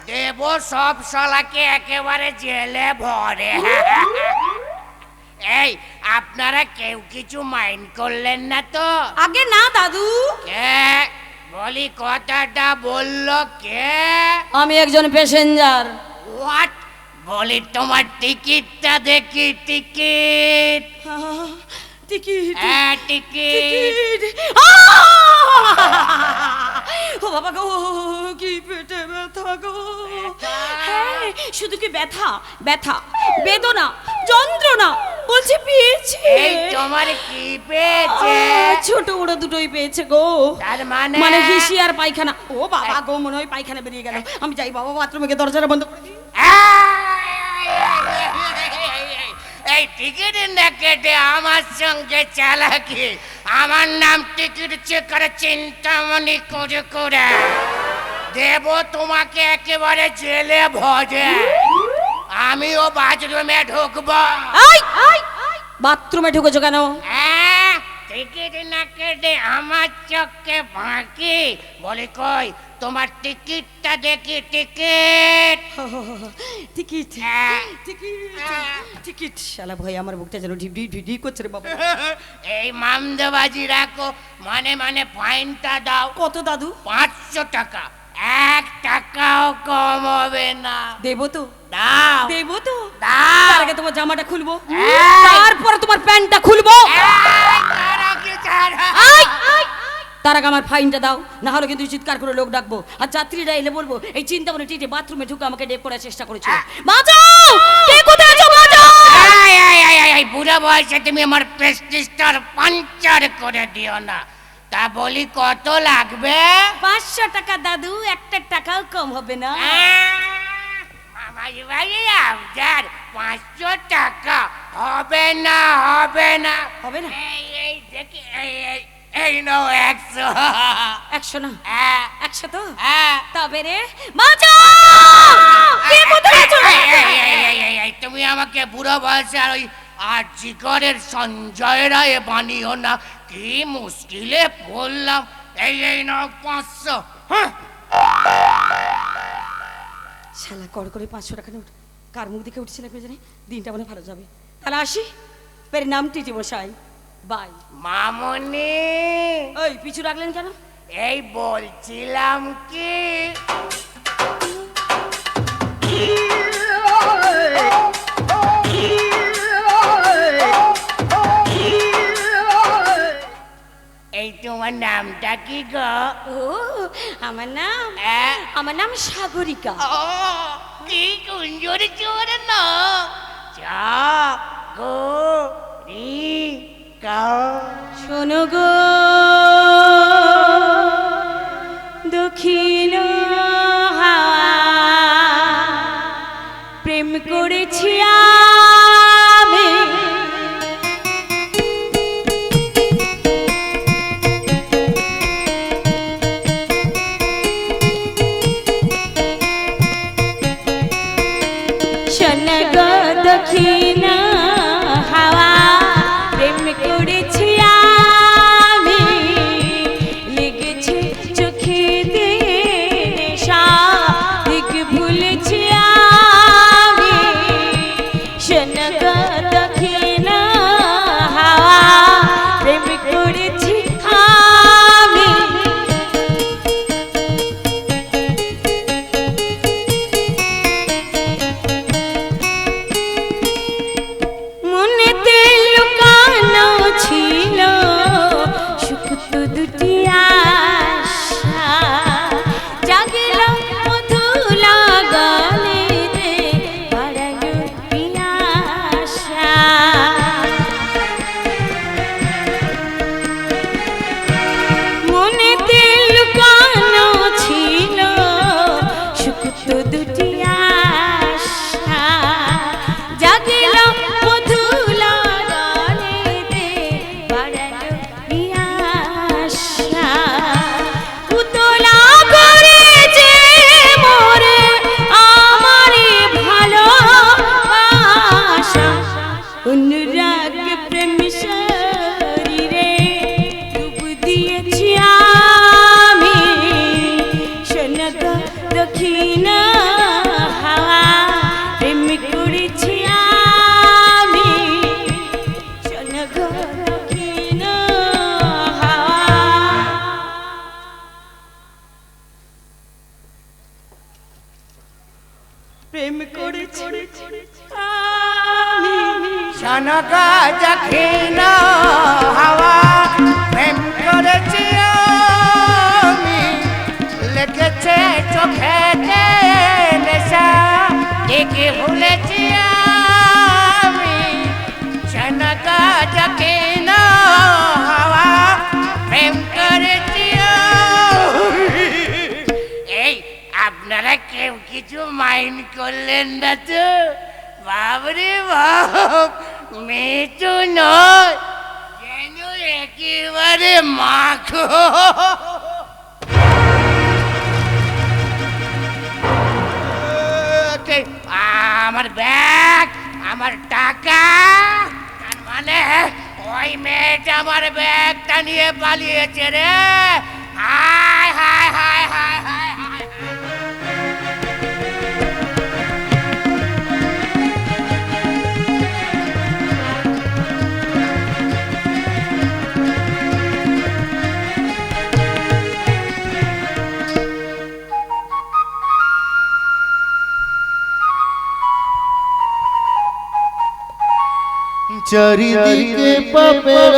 দেব সব শালাকে একেবারে জেলে ভরে। এই আপনারা কেউ কিছু মাইন্ড করলেন না তো? আগে না দাদু। কে বলি কথাটা বললো কে? আমি একজন প্যাসেঞ্জার। হোয়াট? বলি তোমার টিকিটটা দেখি। টিকিট? টিকিট? হ্যাঁ টিকিট। ও বাবা গো, কি পেটে ব্যথা গো। হ্যাঁ, শুধু কি ব্যথা, বেদনা, যন্ত্রণা বলছে পেয়েছে। এই তোমার কি পেয়েছে? ছোট বড় দুটোই পেয়েছে গো। তার মানে হিসি আর পায়খানা। ও বাবা গো, মনে হয় পায়খানা বেরিয়ে গেল। আমি যাই বাবা, বাথরুমে গিয়ে দরজাটা বন্ধ করে দিই। এই টিকিট না কেটে আমার সঙ্গে চালাকি। আমার নাম টিকিট চেকার চিন্তামণি কুরকুরে। দেব তোমাকে একেবারে জেলে ভজে। আমিও বাথরুমে ঢুকবো। বাথরুমে ঢুকেছো কেন? টিকিট না কেটে আমার চোখে ফাঁকি। বলি কই তোমার টিকিটটা দেখি। টিকিট? টিকিট টিকিট টিকিট শালা ভয় আমার বুকটা যেন ঢিপ ঢিপ ঢিপ করছে রে বাবা। এই মামদবাজি রাখো, মানে মানে ফাইনটা দাও। কত দাদু? 500 টাকা, 1 টাকাও কম হবে না। দেবো তো? দাও দেবো তো? দাও। তার আগে তোমার জামাটা খুলবো, এই! তারপরে তোমার প্যান্টটা খুলবো। এই, ছাড়ো কি ছাড়ো। তার আগে আমার ফাইনটা দাও, না হলে কিন্তু চিৎকার করে লোক ডাকবো, আর যাত্রীরা এলে বলবো এই চিন্তা করে টিটে বাথরুমে ঢুকে আমাকে ডেপ করার চেষ্টা করেছিল। বাঁচাও! কে কোথায় আছো? বাঁচাও! এই বুড়া বয়সে তুমি আমার প্রেস্টিজটার পাঞ্চার করে দিও না। তা বলি কত লাগবে? 500 টাকা দাদু, 1 টাকাও কম হবে না। মামাই ভাই আবদার 500 টাকা হবে না, হবে না, হবে না? এই দেখি, এই নাও 100। 100 না? হ্যাঁ 100 তো? হ্যাঁ। তবে রে বাঁচাও! কে কোথায় আছো? এই, তুমি আমাকে বুড়ো বয়সে আর ওই জিগরের সঞ্জয় রায় বানিও না। কি মুশকিলে পড়লাম। এই নাও 500। হ্যাঁ শালা কর করে 500 টাকা নোট কার মুখ দেখে উঠছিল কে জানে। দিনটা মনে ভালো যাবে। তাহলে আসি। পের নাম টিটি মশাই, বাই। মামনি, ওই পিছু রাখলেন কেন? এই বলছিলাম কি, এই তোমার নামটা কি গো? ও আমার নাম, হ্যাঁ? আমার নাম সাগরিকা। ও কি কুঞ্জর চোর না। গো রি কা। শোনো গো দক্ষিণ হাওয়া, প্রেম করেছি আমি শোনো গো দক্ষিণ হাওয়া, প্রেম করেছি আমি, লেগেছে চোখে দেশা, দিক ভুলেছি আমি। শোনো গো দক্ষিণ হাওয়া, প্রেম করেছি আমি। মনেতে লুকানো ছিল সুপ্ত দুটি আশা, জাগিল মধুলা গালিতে বাড়ালো পিয়াসা। মনেতে লুকানো ছিল সুপ্ত দুটি আশা, জাগিল মধুলা গালিতে বাড়ালো পিয়াসা। পুতলা করে যে মোরে আমারে ভালোবাসা, অনুরাগ প্রেম শরীরে ডুব দিয়েছি আমি। শোনো গো দক্ষিণ হাওয়া, প্রেম করেছি আমি। শোনো গো দক্ষিণ হাওয়া, প্রেম করেছি আমি। শনকা দক্ষিণ হাওয়া, প্রেম করেছি আমি, লেগেছে চোখে নেশা, দেখে ভুলেছি আমি। শনকা দক্ষিণ হাওয়া, প্রেম করেছি আমি। এই আপনারা কেউ কিছু মাইন্ড করলেন না তো? বাবরে বাপ, মেয়ে তো নয়, যেন একেবারে মাখো। আমার ব্যাগ, আমার টাকা, তার মানে ওই মেয়েটা আমার ব্যাগটা নিয়ে পালিয়েছে রে। হায় হায় হায় হায় হায় হায়। চারিদিকে পাপের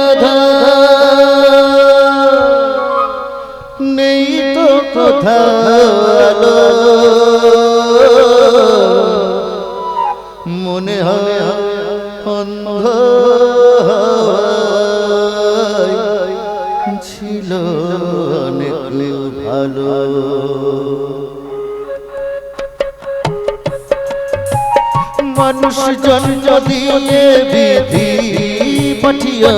নেই তো কোথাও মনে হয় অন্ধ ছিল অনেক ভালো। মানুষ জন্ম দিয়ে বিধি পাঠিয়ে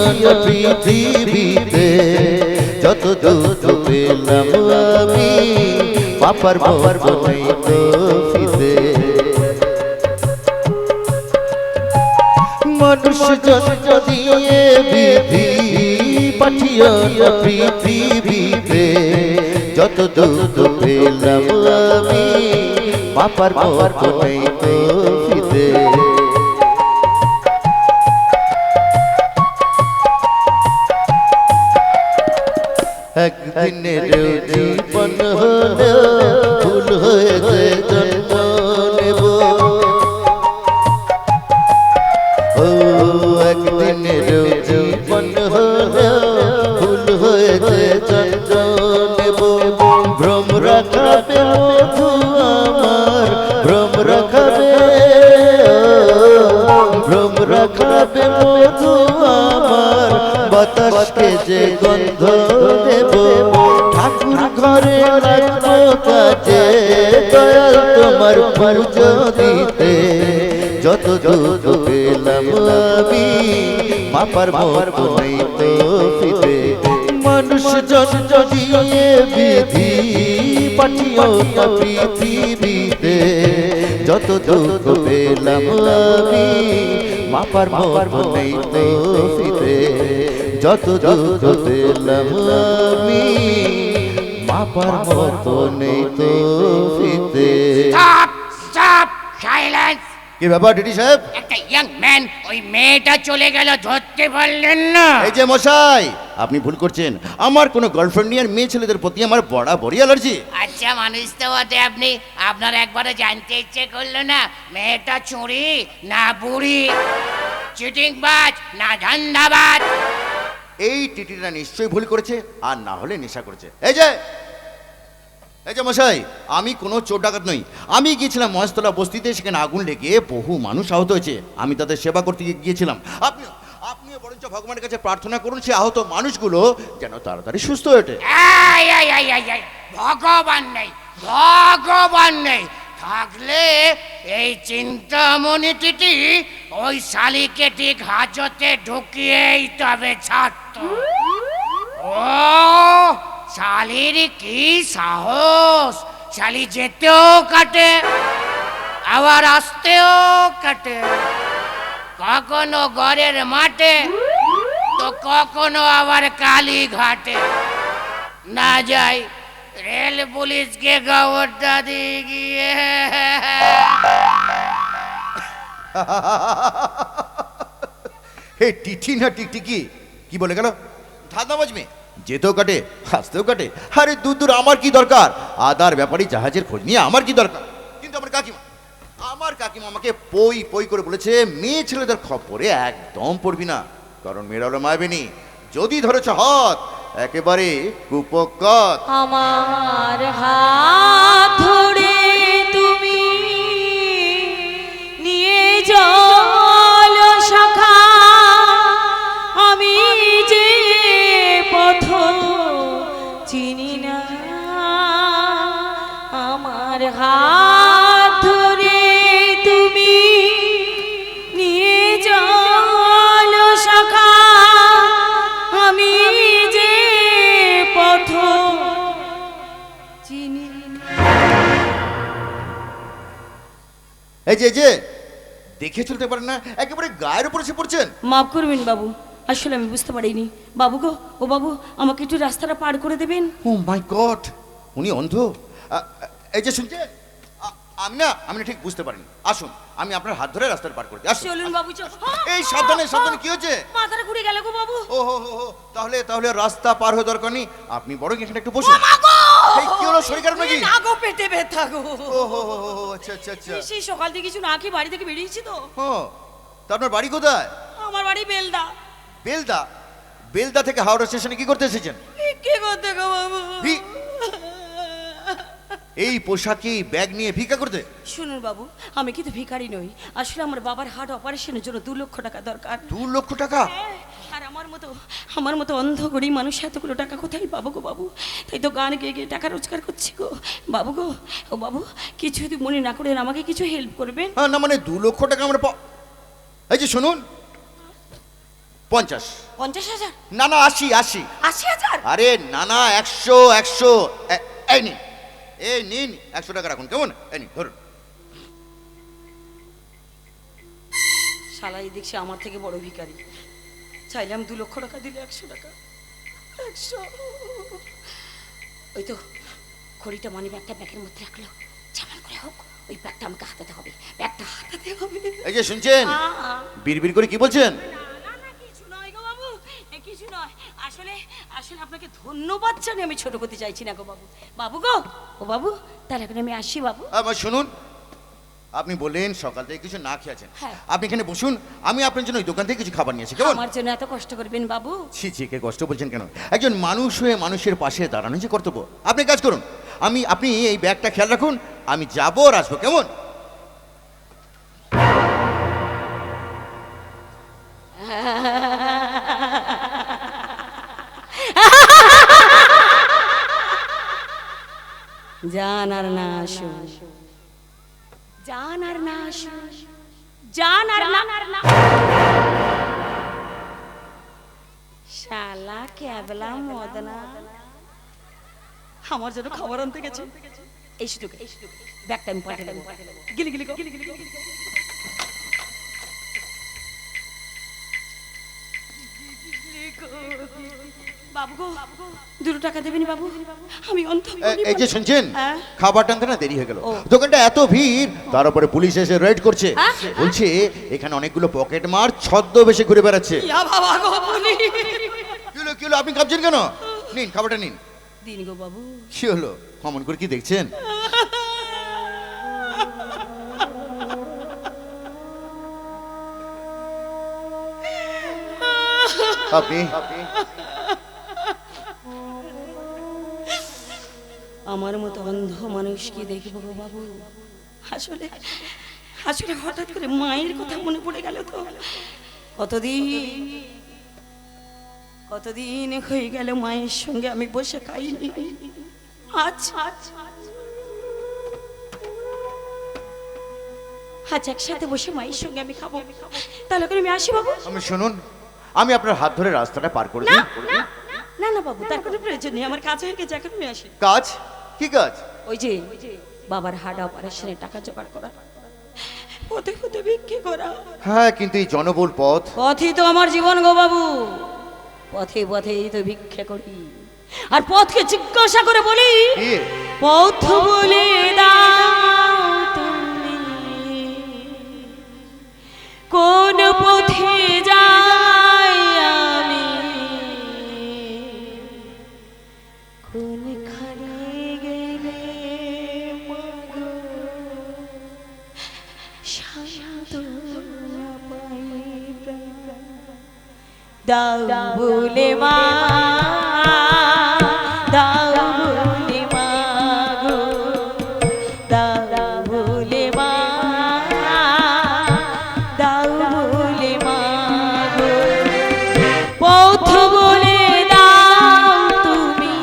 পৃথিবীতে যত দুঃখ পেলাম আমি পাপার বর্বনেই তো ফিতে। মানুষ জন্ম দিয়ে বিধি পাঠিয়ে পৃথিবীতে যত দুঃখ পেলাম আমি পাপার বর্বনেই তো ফিতে। একদিনের জীবন হলে ভুল হয়েছে জন্ম নেব। ও একদিনের জীবন হলে ভুল হয়েছে জন্ম নেব। ভ্রম রাখাবে মধু আমার ভ্রম রাখাবে, ভ্রম রাখাবে মধু আমার বাতাসকে যে গন্ধ দেব। ঠাকুর ঘরে লাগবো কাজে দয়াল তোমার পুজো দিতে যত দুঃখ পেলাম আমি পাপার বর্বনেই তো ফিতে। মানুষ জন্ম দিয়ে বিধি পাঠিয়ে পৃথিবীতে যত দুঃখ পেলাম আমি পাপার বর্বনেই তো ফিতে। যত দুঃখ পেলাম আমি পাপার বর্বনেই তো ফিতে। Stop stop silence. কি ব্যাপার ডিডি সাহেব? একটা ইয়াং ম্যান ওই মেয়েটা চলে গেল, ধরতে পারলেন না? এই যে মশাই, আপনি ভুল করছেন। আমার কোনো গার্লফ্রেন্ড নেই আর মেয়ে ছেলেদের প্রতি আমার বরাবরই অ্যালার্জি। আচ্ছা মানুষ তো বটে আপনি, আপনার একবারে জানতে ইচ্ছে করলো না মেয়েটা চুরি না বুড়ি, চিটিংবাজ না ধান্দাবাজ? এই টিটিটা নিশ্চয়ই ভুল করেছে, আর না হলে নেশা করেছে। এই যে মশাই, আমি কোনো চোর ডাকাত নই। আমি গিয়েছিলাম মহেশতলা বস্তিতে, সেখানে আগুন লেগে বহু মানুষ আহত হয়েছে। আমি তাদের সেবা করতে গিয়েছিলাম। আপনিও বরঞ্চ ভগবানের কাছে প্রার্থনা করুন সে আহত মানুষগুলো যেন তাড়াতাড়ি সুস্থ হয়ে ওঠে। এই, ভগবান নেই, ভগবান নেই। থাকলে এই চিন্তামণি টিটি ওই শালিকে ঠিক হাজতে ঢুকিয়েই তবে ছাড়ত। ও শালির কি সাহস! শালি যেতেও কাটে আবার আসতেও কাটে, কখনো ঘরের মাঠে তো কখনো আবার কালী ঘাটে। না যাই রেল পুলিশকে খবরটা দিয়ে গিয়ে হে টিটি না টিকটিকি কি বলে গেল? ধাঁধা বাজবে, যেতেও কাটে হাসতেও কাটে। আরে দূর দূর আমার কি দরকার? আদার ব্যাপারী জাহাজের খোঁজ নিয়ে আমার কি দরকার? কিন্তু আমার কাকিমা আমাকে পই পই করে বলেছে মেয়ে ছেলেদের খবরে একদম পড়বি না, কারণ মেয়েরা হলো মায়াবিনী। যদি ধরেছ হাত একেবারে কুপকাত। আমার হাত ধরে তুমি নিয়ে চল সখা, আমি যে পথ চিনি না। আমার হাত ধরে তুমি নিয়ে চল সখা, আমি যে পথ চিনি না। এই যে দেখে চলতে পারেন না, একেবারে গায়ের উপর এসে পড়ছেন। মাফ করবেন বাবু, আসলে আমি বুঝতে পারিনি। বাবু গো, ও বাবু, আমাকে একটু রাস্তাটা পার করে দেবেন? ও মাই গড, উনি অন্ধ? এই যে শুনছেন, আমি না ঠিক বুঝতে পারিনি। আসুন আমি আপনার হাত ধরে রাস্তার পার করে দিই। আসুন। চলুন বাবু, চল। এই সাবধানে সাবধানে, কি হচ্ছে? মাথাটা ঘুরে গেল গো বাবু। ও হো হো, তাহলে রাস্তা পার হওয়ার দরকার নেই, আপনি বরং এখানে একটু বসুন। এই কি হলো, শরীর খারাপ নাকি? না গো, পেটে ব্যথা গো। ও হো, আচ্ছা। সেই সকাল থেকে কিছু না খেয়ে বাড়ি থেকে বেরিয়েছি তো। ও তা আপনার বাড়ি কোথায়? আমার বাড়ি বেলদা। বেলদা? বেলদা থেকে হাওড়া স্টেশনে কি করতে এসেছেন? কি করতে গো বাবু? এই পোশাকে ব্যাগ নিয়ে ভিক্ষা করতে? শুনুন বাবু, আমি কিন্তু ভিখারি নই। আসলে আমার বাবার হার্ট অপারেশনের জন্য 2 লক্ষ টাকা দরকার। 2 লক্ষ টাকা? আর আমার মতো অন্ধ গরিব মানুষ এতগুলো টাকা কোথায় পাবো গো বাবু? তাই তো গান গেয়ে গিয়ে টাকা রোজগার করছি গো বাবু গো। ও বাবু, কিছু যদি মনে না করেন আমাকে কিছু হেল্প করবেন। না মানে 2 লক্ষ টাকা আমরা এই যে শুনুন, 50,000? না না 80। 80,000? আরে না না 100 এই নিন, এই নিন 100 টাকা রাখুন, কেমন? এই নিন ধরুন। শালা এই দেখছি আমার থেকে বড় ভিখারি। চাইলাম 2 লক্ষ টাকা দিলে 100 টাকা। 100। ওই তো খড়িটা মানি ব্যাগটা ব্যাগের মধ্যে রাখলো। যেমন করে হোক ওই ব্যাগটা আমাকে হাতাতে হবে, ব্যাগটা হাতাতে হবে। এই যে শুনছেন, বিড়বিড় করে কি বলছেন? কিছু নয় গো বাবু, কিছু নয়। আসলে আপনাকে ধন্যবাদ জানিয়ে আমি ছোট করতে চাইছি না গো বাবু। বাবু গো, ও বাবু, তাহলে এখন আমি আসি বাবু। শুনুন, আপনি বললেন সকাল থেকে কিছু না খেয়েছেন। হ্যাঁ। আপনি এখানে বসুন, আমি আপনার জন্য ওই দোকান থেকে কিছু খাবার নিয়ে আসি, কেমন? আমার জন্য এত কষ্ট করবেন বাবু? ছি কে কষ্ট বলছেন কেন? একজন মানুষ হয়ে মানুষের পাশে দাঁড়ানো যে কর্তব্য। আপনি কাজ করুন, আপনি এই ব্যাগটা খেয়াল রাখুন, আমি যাবো আর আসবো, কেমন? জান আর না আসো, জান আর না আসো, জান আর না। শালা কেবলা মদনা আমার জন্য খবর আনতে গেছে। এই শুধু ব্যাগটা আমি পাঠিয়ে দেবো। গিলি গিলি গো। বাবু গো, 2 টাকা দেবেন বাবু? আমি অন্ধ। এই যে শুনছেন, হ্যাঁ? খাবার টানতে না দেরি হয়ে গেল, ও। দোকানটা এত ভিড়, তার উপরে পুলিশ এসে রেড করছে। হ্যাঁ? বলছে এখানে অনেকগুলো পকেট মার ছদ্মবেশে ঘুরে বেড়াচ্ছে। ইয়া বাবা গো পুলিশ! কিলো আপনি কাঁপছেন কেন? নিন খাবারটা নিন। দিন গো বাবু। কি হলো, কমন করে কি দেখছেন? আপনি আমার মতো অন্ধ মানুষ কি দেখবো গো বাবু? আসলে হঠাৎ করে মায়ের কথা মনে পড়ে গেল তো। কতদিন হয়ে গেল মায়ের সঙ্গে আমি বসে খাইনি। আচ্ছা একসাথে বসে মায়ের সঙ্গে আমি খাবো। তাহলে করে আমি আসি বাবু। আমি শুনুন, আমি আপনার হাত ধরে রাস্তাটা পার করে না দিই। না না বাবু, তার কোনো প্রয়োজন নেই। আমার কাজ হয়ে গেছে, এখন আমি আসি। কাজ? কি কাজ? ওই যে বাবার হার্ট অপারেশনের টাকা জোগাড় করা, পথে পথে ভিক্ষে করা। হ্যাঁ, কিন্তু এই জনবহুল পথ। পথই তো আমার জীবন গো বাবু। পথে পথেই তো ভিক্ষে করি, আর পথকে জিজ্ঞাসা করে বলি, কি? পথ বলে দাও তুমি, কোন পথে যাই আমি, কোনখানে গেলে মাগো সান্ত্বনা পাই প্রাণ। দাও বলে মা, দাও বলে মা গো, দাও বলে মা, দাও বলে মা গো, পথ বলে দাও তুমি,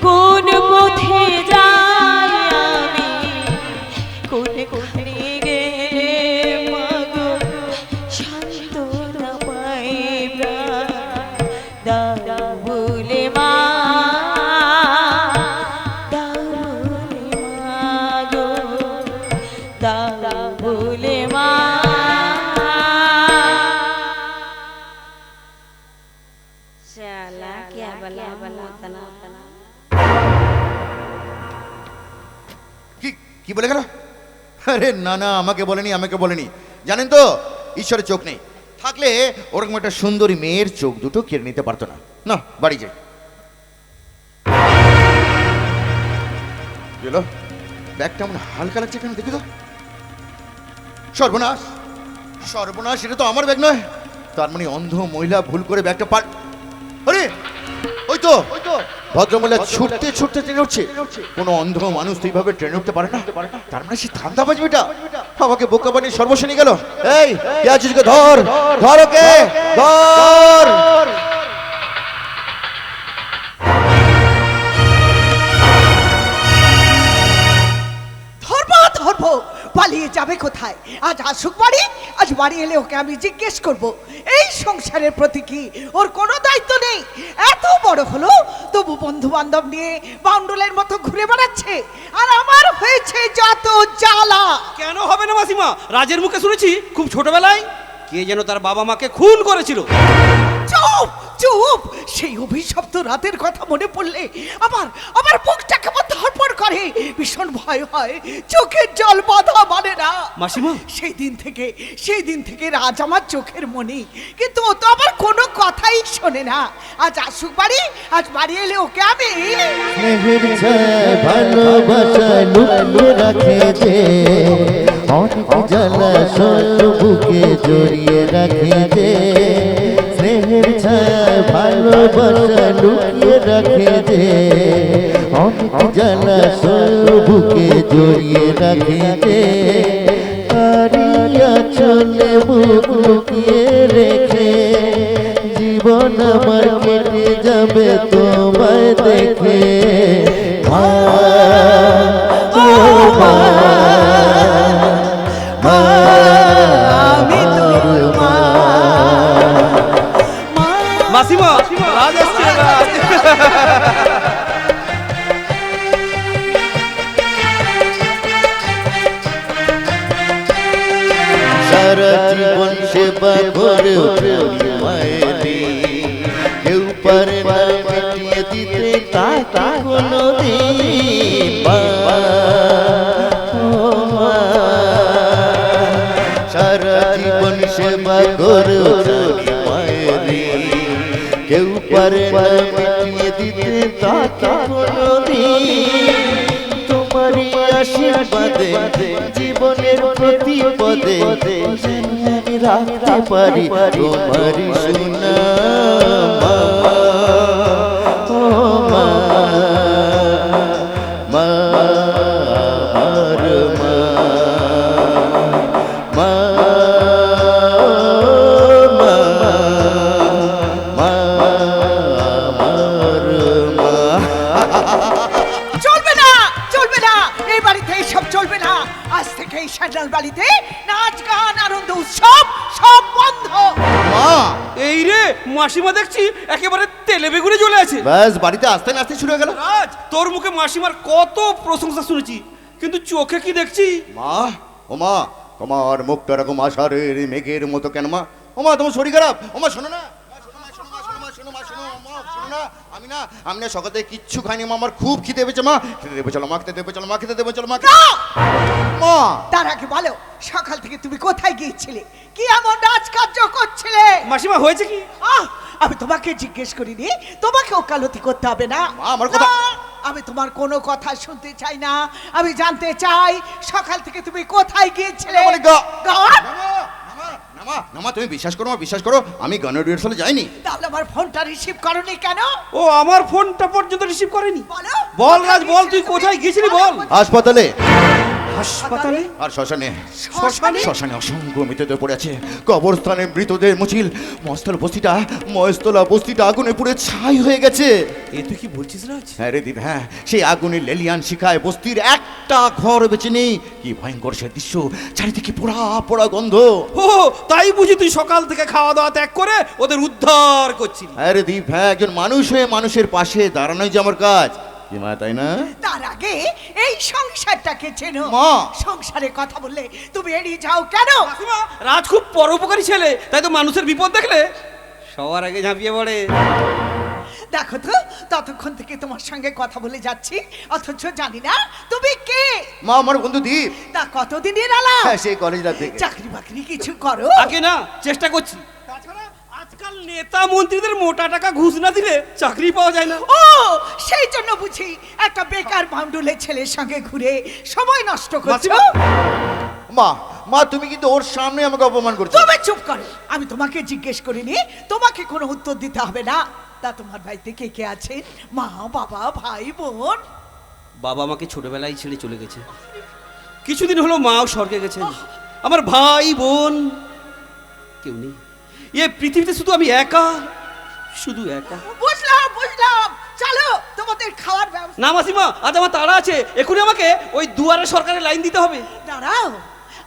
কোন পথে যাই আমি, কোনখানে গেলে মা গো সান্ত্বনা পাই প্রাণ। দাও বলে মা, দাও বলে মা গো, দাও বলে মা। শালা কেবলা মদনা। কি বলে গেল? আরে না না, আমাকে বলেনি। জানেন তো, ঈশ্বরের চোখ নেই, থাকলে ওরকম একটা সুন্দরী মেয়ের চোখ দুটো কেড়ে নিতে পারতো না। না, বাড়ি যাই। ব্যাগটা আমার হালকা লাগছে কেন দেখি তো। সর্বনাশ, সর্বনাশ, এটা তো আমার ব্যাগ নয়। তার মানে অন্ধ মহিলা ভুল করে ব্যাগটা পার, আরে ওই তো ভদ্রমহিলা ছুটতে ছুটতে ট্রেনে উঠছে। কোনো অন্ধ মানুষ তো এইভাবে ট্রেনে উঠতে পারে না। তার মানে সে ধান্দা বাজবে, এটা আমাকে বোকা বানিয়ে সর্বস্ব নিয়ে গেল। এই কে আছিস কে? ধর ধর ওকে, ধর। ধরবো ধরবো, পালিয়ে যাবে কোথায়? আজ আসুক বাড়ি, আজ বাড়ি এলে ওকে আমি জিজ্ঞেস করব এই সংসারের প্রতি কি ওর কোনো দায়িত্ব নেই? এত বড় হলো তবু বন্ধু বান্ধব নিয়ে বাউন্ডুলের মতো ঘুরে বেড়াচ্ছে, আর আমার হয়েছে যত জ্বালা। কেন হবে না মাসিমা? রাজের মুখে শুনেছি খুব ছোটবেলায় কে যেন তার বাবা মাকে খুন করেছিল। চুপ চুপ, সেই অভিশপ্ত রাতের কথা মনে পড়লে আমার আমার বুকটা কেমন ধড়ফড় করে, ভীষণ ভয় হয়, চোখের জল বাঁধা মানে না। মাসিমা, সেই দিন থেকে রাজ আমার চোখের মনি, কিন্তু ও তো আমার কোনো কথাই শোনে না। আজ আসুক বাড়ি, আজ বাড়ি এলে ওকে আমি স্নেহের ছায় ভালোবাসা লুকিয়ে রাখে যে, অনেক জ্বালা সব বুকে জড়িয়ে রাখে যে। স্নেহের ছায় ভালোবাসা লুকিয়ে রাখে যে, অনেক জ্বালা সব বুকে জড়িয়ে রাখে যে। আরিয়া চলে বুক লুকিয়ে রেখে, জীবন আমার কেটে যাবে তোমায় দেখে। মা ও মা, মা আমি তোর মা। মাসিমা, রাজ আসছে, রাজ। সারা জীবন সেবা করে মায়েরি, কেউ পারে না মিটিয়ে দিতে তাকে কোনোদিন। সারা জীবন সেবা করে মায়েরি, কেউ পারে না মিটিয়ে দিতে তাকে কোনোদিন। তোমারই আশীর্বাদে জীবনের প্রতি পদে আমি রাখতে পারি তোমারই সোনা মা। ও মা, মা আমার মা, মা মা, মা আমার মা। চলবে না, চলবে না, এই বাড়িতে এইসব চলবে না। আজ থেকে এই স্যান্ডাল বাড়িতে নাচ গান আনন্দ উৎসব সব বন্ধ। মা, এই রে মাসিমা, দেখছি একেবারে তেলে বেগুনে জ্বলে আছে। ব্যাস বাড়িতে আসতে না আসতে শুরু হয়ে গেল। রাজ, তোর মুখে মাসিমার কত প্রশংসা শুনেছি, কিন্তু চোখে কি দেখছি? মা, ও মা, তোমার মুখটা এরকম আষাঢ়ের মেঘের মতো কেন মা? ও মা, তোমার শরীর খারাপ? ও মা, শোনো না, আমি না সকাল থেকে কিচ্ছু খাইনি মা, আমার খুব খিদে পেয়েছে মা। খেতে দেবে চলো মা, খেতে দেবে চলো মা, খেতে দেবে চলো মা। মা, তার আগে বলো, সকাল থেকে তুমি কোথায় গিয়েছিলে? কি এমন নাচ কার্য করছিলে? মাসিমা, হয়েছে কি? আমি তোমাকে জিজ্ঞেস করিনি, তোমাকে ওকালতি করতে হবে না। মা, আমার কথা- না, আমি তোমার কোনো কথা শুনতে চাই না। আমি জানতে চাই সকাল থেকে তুমি কোথায় গিয়েছিলে? আমার গা- গান? নামা, তুমি বিশ্বাস করো মা, বিশ্বাস করো, আমি গানের রিহার্সালে যাইনি। তাহলে আমার ফোনটা রিসিভ করনি কেন? ও আমার ফোনটা পর্যন্ত রিসিভ করেনি? বলো। বল রাজ, বল, তুই কোথায় গিয়েছিলি বল। হাসপাতালে হাসপাতালে? আর শ্মশানে। শ্মশানে? শ্মশানে অসংখ্য মৃতদেহ পড়ে আছে। কবরস্থানে মৃতদেহ মুছিল। মস্তলা বস্তিটা আগুনে পুড়ে ছাই হয়ে গেছে। এ তুই কি বলছিস রাজ? হ্যাঁ রে দিন, হ্যাঁ, সেই আগুনের লেলিয়ান শিখায় বস্তির একটা ঘর বেঁচে নেই। কি ভয়ঙ্কর সে দৃশ্য, চারিদিকে পোড়া পোড়া গন্ধ। ও তাই বুঝি তুই সকাল থেকে খাওয়া দাওয়া ত্যাগ করে ওদের উদ্ধার করছিলি? হ্যাঁ রে দীপ, হ্যাঁ, একজন মানুষ হয়ে মানুষের পাশে দাঁড়ানোই যে আমার কাজ, কি মা, তাই না? তার আগে এই সংসারটাকে চেনো। মা। সংসারে কথা বললে তুমি এড়িয়ে যাও কেন? মাসিমা, রাজ খুব পরোপকারী ছেলে, তাই তো মানুষের বিপদ দেখলে সবার আগে ঝাঁপিয়ে পড়ে। দেখো তো, ততক্ষণ থেকে তোমার সঙ্গে কথা বলে যাচ্ছি, অথচ জানি না তুমি কে। মা, আমার বন্ধু দীপ। তা কতদিনের আলাপ? হ্যাঁ, সেই কলেজ লাইফ থেকে। চাকরি বাকরি কিছু করো? আগে না, চেষ্টা করছি। তাছাড়া আজকাল নেতা মন্ত্রীদের মোটা টাকা ঘুষ না দিলে চাকরি পাওয়া যায় না। ও, সেই জন্য বুঝি একটা বেকার বাউন্ডুলের ছেলের সঙ্গে ঘুরে সময় নষ্ট করছো। মা, মা তুমি কিন্তু ওর সামনে আমাকে অপমান করছো। তুমি চুপ করো, আমি তোমাকে জিজ্ঞেস করিনি, তোমাকে কোনো উত্তর দিতে হবে না। তা তোমার বাড়িতে কে কে আছেন? মা, বাবা, ভাই, বোন? বাবা আমাকে ছোটবেলায় ছেড়ে চলে গেছে, কিছুদিন হলো মাও স্বর্গে গেছেন, আমার ভাই বোন কেউ নেই। এ পৃথিবীতে শুধু আমি একা, শুধু একা। বুঝলাম বুঝলাম, চলো তোমাদের খাওয়ার ব্যবস্থা। না মাসিমা, আজ আমার তাড়া আছে, এখনই আমাকে ওই দুয়ারে সরকারের লাইন দিতে হবে। দাঁড়াও,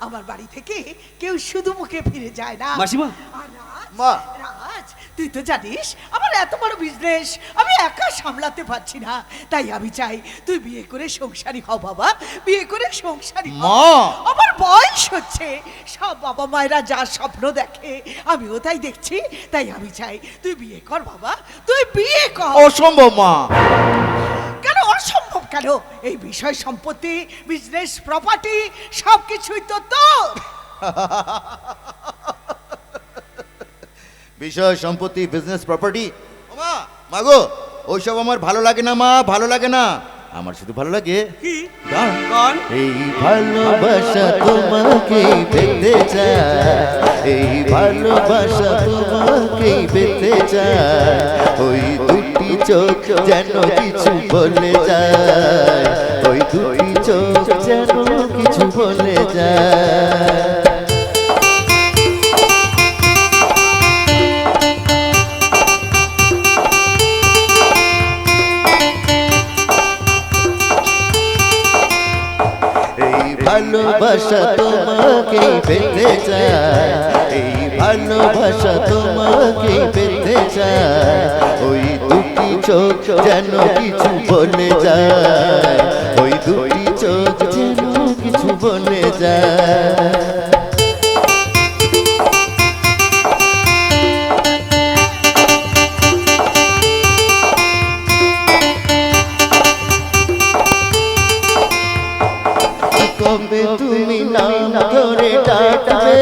আমার বাড়ি থেকে কেউ শুধু মুখে ফিরে যায় না। মাসিমা। আর রাজ, মা। রাজ, তুই তো জানিস আমার এত বড় বিজনেস আমি একা সামলাতে পারছি না, তাই আমি চাই তুই বিয়ে করে সংসারী হও বাবা, বিয়ে করে সংসারী হও। মা। আমার বয়স হচ্ছে, সব বাবা মায়েরা যা স্বপ্ন দেখে আমিও তাই দেখছি, তাই আমি চাই তুই বিয়ে কর বাবা, তুই বিয়ে কর। অসম্ভব মা। কেন অসম্ভব কেন? এই বিষয় সম্পত্তি, বিজনেস, প্রপার্টি সবকিছুই তো তোর। বিষয় সম্পত্তি, বিজনেস, প্রপার্টি, মা মাগো ওইসব আমার ভালো লাগে না মা, ভালো লাগে না। আমার শুধু ভালো লাগে কি গান। গান? এই ভালোবাসা তোমাকে পেতে চায়, এই ভালোবাসা তোমাকে পেতে চায়, ওই দুটি চোখ যেন কিছু বলে যায়, ওই দুটি চোখ যেন কিছু বলে যায়। ভালোবাসা তোমাকে পেতে চায়, এই ভালোবাসা তোমাকে পেতে চায়, ওই দুটি চোখ যেন কিছু বলে যায়, ওই দুটি চোখ যেন কিছু বলে যায়। কবে তুমি নাম ধরে ডাকবে,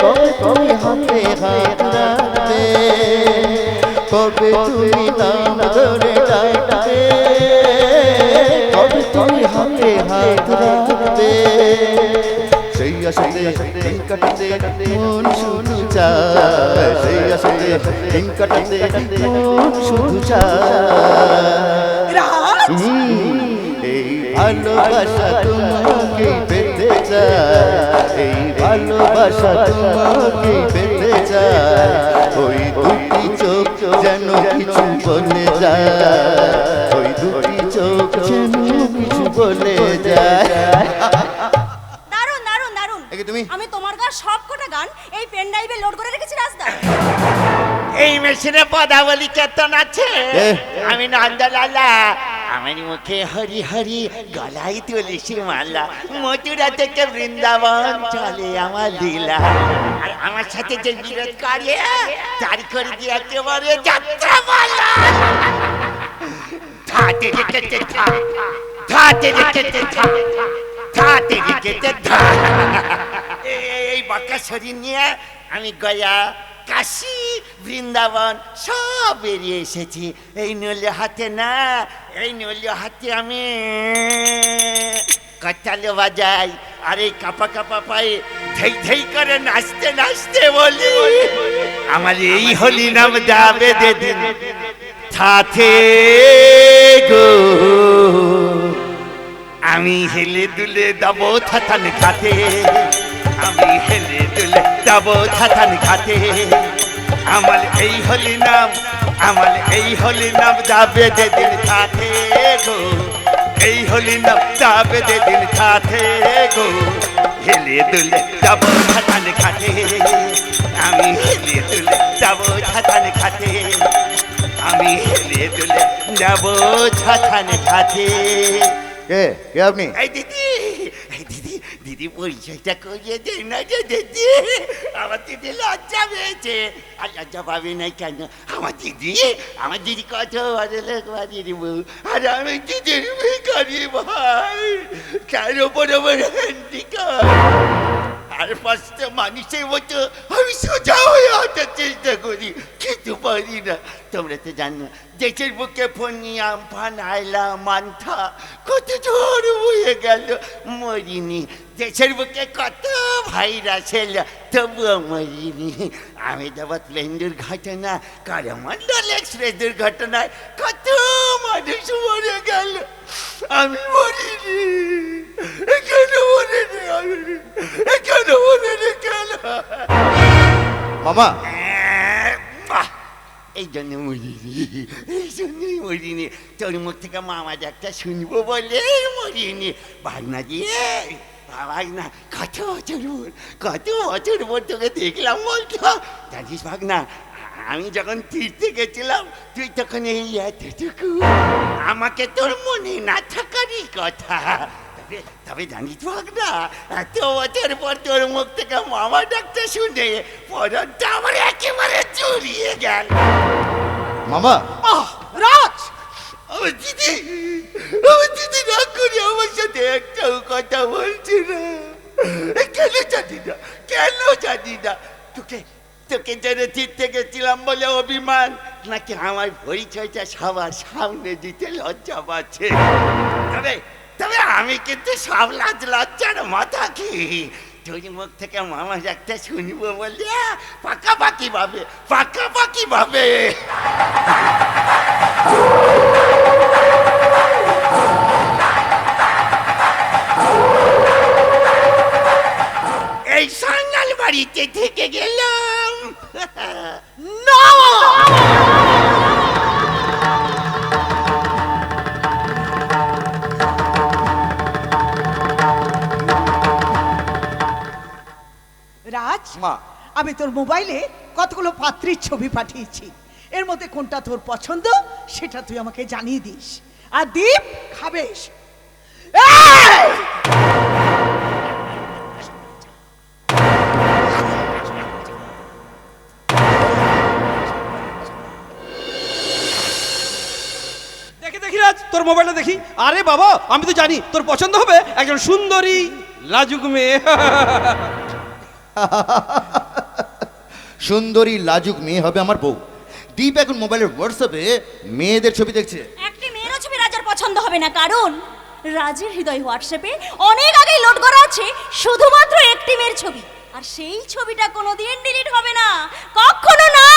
কবে তুমি হাতে হাত রাখবে, কবে তুমি নাম ধরে ডাকবে, কবে তুমি হাতে হাত রাখবে, সেই আশাতে দিন কাটাতে মন শুধু চায়, সেই আশাতে দিন কাটাতে মন শুধু চায়। এই ভালোবাসা তোমাকে পেতে চায়, এই ভালোবাসা তোমাকে পেতে চায়, ওই দুটি চোখ যেন কিছু বলে যায়, ওই দুটি চোখ যেন কিছু বলে যায়। দারুণ দারুণ দারুণ। একে তুমি? আমি তোমার গান সব কটা গান এই পেন ড্রাইভে লোড করে রেখেছি রাস্তায়। এই মেশিনে পদাবলী কেতন আছে, এ। আমি নন্দলালা, আমার মুখে হরি হরি, গলায় তুলসী মালা, মথুরা থেকে বৃন্দাবন চলে আমার লীলা, আর আমার সাথে যে বিরোধ করে তার করে দিয়ে একেবারে যাত্রা বলা। ধাতে রেখেছে ধা, ধাতে রেখেছে ধা, ধাতে রেখেছে ধা। এই বাঁকা শরীর নিয়ে আমি গয়া, কাশী, বৃন্দাবন সব বেরিয়ে এসেছি। এই নলে হাতে না, এই নলে হাতে আমি কতালে বাজাই, আর এই কাপা কাপা পায়ে ধেই ধেই করে নাচতে নাচতে বলি, আমার এই হলি নাম যাবে দিন থাকে গো, আমি হেলে দুলে দেবো থাতান খাতে, আমি হেলে দুলে দেবো থাতান খাতে, আমার এই হলি নাম, আমার এই হলি নাম যাবে দিন থাকে গো, এই হলি নাম যাবে দিন থাকে গো, হেলে দুলে দেবো থাতান খাতে, আমি হেলে দুলে দেবো থাতান খাতে, আমি হেলে দুলে দেবো ছাতান খাতে। কে কে আপনি? এই দিদি, এই দিদি, দিদি পরিচয়টা করিয়ে দেয় না যে দিদি, আমার দিদি লজ্জা পেয়েছে। আর লজ্জা পাবে না কেন? আমার দিদি কত বড় লোক বাড়ির বউ, আর আমি দিদির ভিখারি ভাই, কার ওপর আমার হ্যান্ডিক্যাপ। চারপাশটা মানুষের মতো আমি সোজা হয়ে হাঁটার চেষ্টা করি, কিন্তু পারি না। তোমরা তো জানো দেশের বুকে ফোনি আমফান আইলা মান্থা কত ঝড় বয়ে গেল, মরিনি। দেশের বুকে কত ভাইরাস এলো, তবুও মরিনি। আহমেদাবাদ প্লেন দুর্ঘটনা, করমণ্ডল এক্সপ্রেস দুর্ঘটনায় কত মানুষ মরে গেল, আমি মরিনি। কেন মরিনি আমি, কেন মরিনি কেন? মামা এই জন্য মরিনি, এই জন্যই মরিনি। তোর মুখ থেকে মামার একটা শুনবো বলে মরিনি। ভাগনা দিয়ে ভাগনা কত বছর পর তোকে দেখলাম বলতো। জানিস ভাগনা, আমি যখন তীর্থে গেছিলাম তুই তখন এই এতটুকু, আমাকে তোর মনে না থাকারই কথা। তবে জানিস ভাগনা, এত বছর পর তোর মুখ থেকে মামা ডাকতে শুনে পরটা আমার একেবারে জড়িয়ে গেল। মামা রাজ, আমার দিদি রাগ করে আমার সাথে একটাও কথা বলছে না। কেন জানি না। তোকে জেনে তীর্থে গেছিলাম বলে অভিমান, নাকি আমার পরিচয়টা সবার সামনে দিতে লজ্জা পাচ্ছে? তবে আমি কিন্তু সব লজ্জার মাথা কি, তোর মুখ থেকে মামা একটা শুনবো বলে পাকাপাকি ভাবে। এই সান্নাল বাড়িতে থেকে গেলাম। রাজ, মা আমি তোর মোবাইলে কতগুলো পাত্রীর ছবি পাঠিয়েছি, এর মধ্যে কোনটা তোর পছন্দ সেটা তুই আমাকে জানিয়ে দিস। আর দীপ খাবে এসে। এই! দেখি রাজ, তোর মোবাইলটা দেখি। আরে বাবা, আমি তো জানি তোর পছন্দ হবে একজন সুন্দরী লাজুক মেয়ে। সুন্দরী লাজুক মেয়ে হবে আমার বউ। দীপ এখন মোবাইলের হোয়াটসঅ্যাপে মেয়েদের ছবি দেখছে। একটি মেয়েরও ছবি রাজার পছন্দ হবে না, কারণ রাজের হৃদয় হোয়াটসঅ্যাপে অনেক আগেই লোড করা আছে শুধুমাত্র একটি মেয়ের ছবি, আর সেই ছবিটা কোনোদিন ডিলিট হবে না, কখনো না।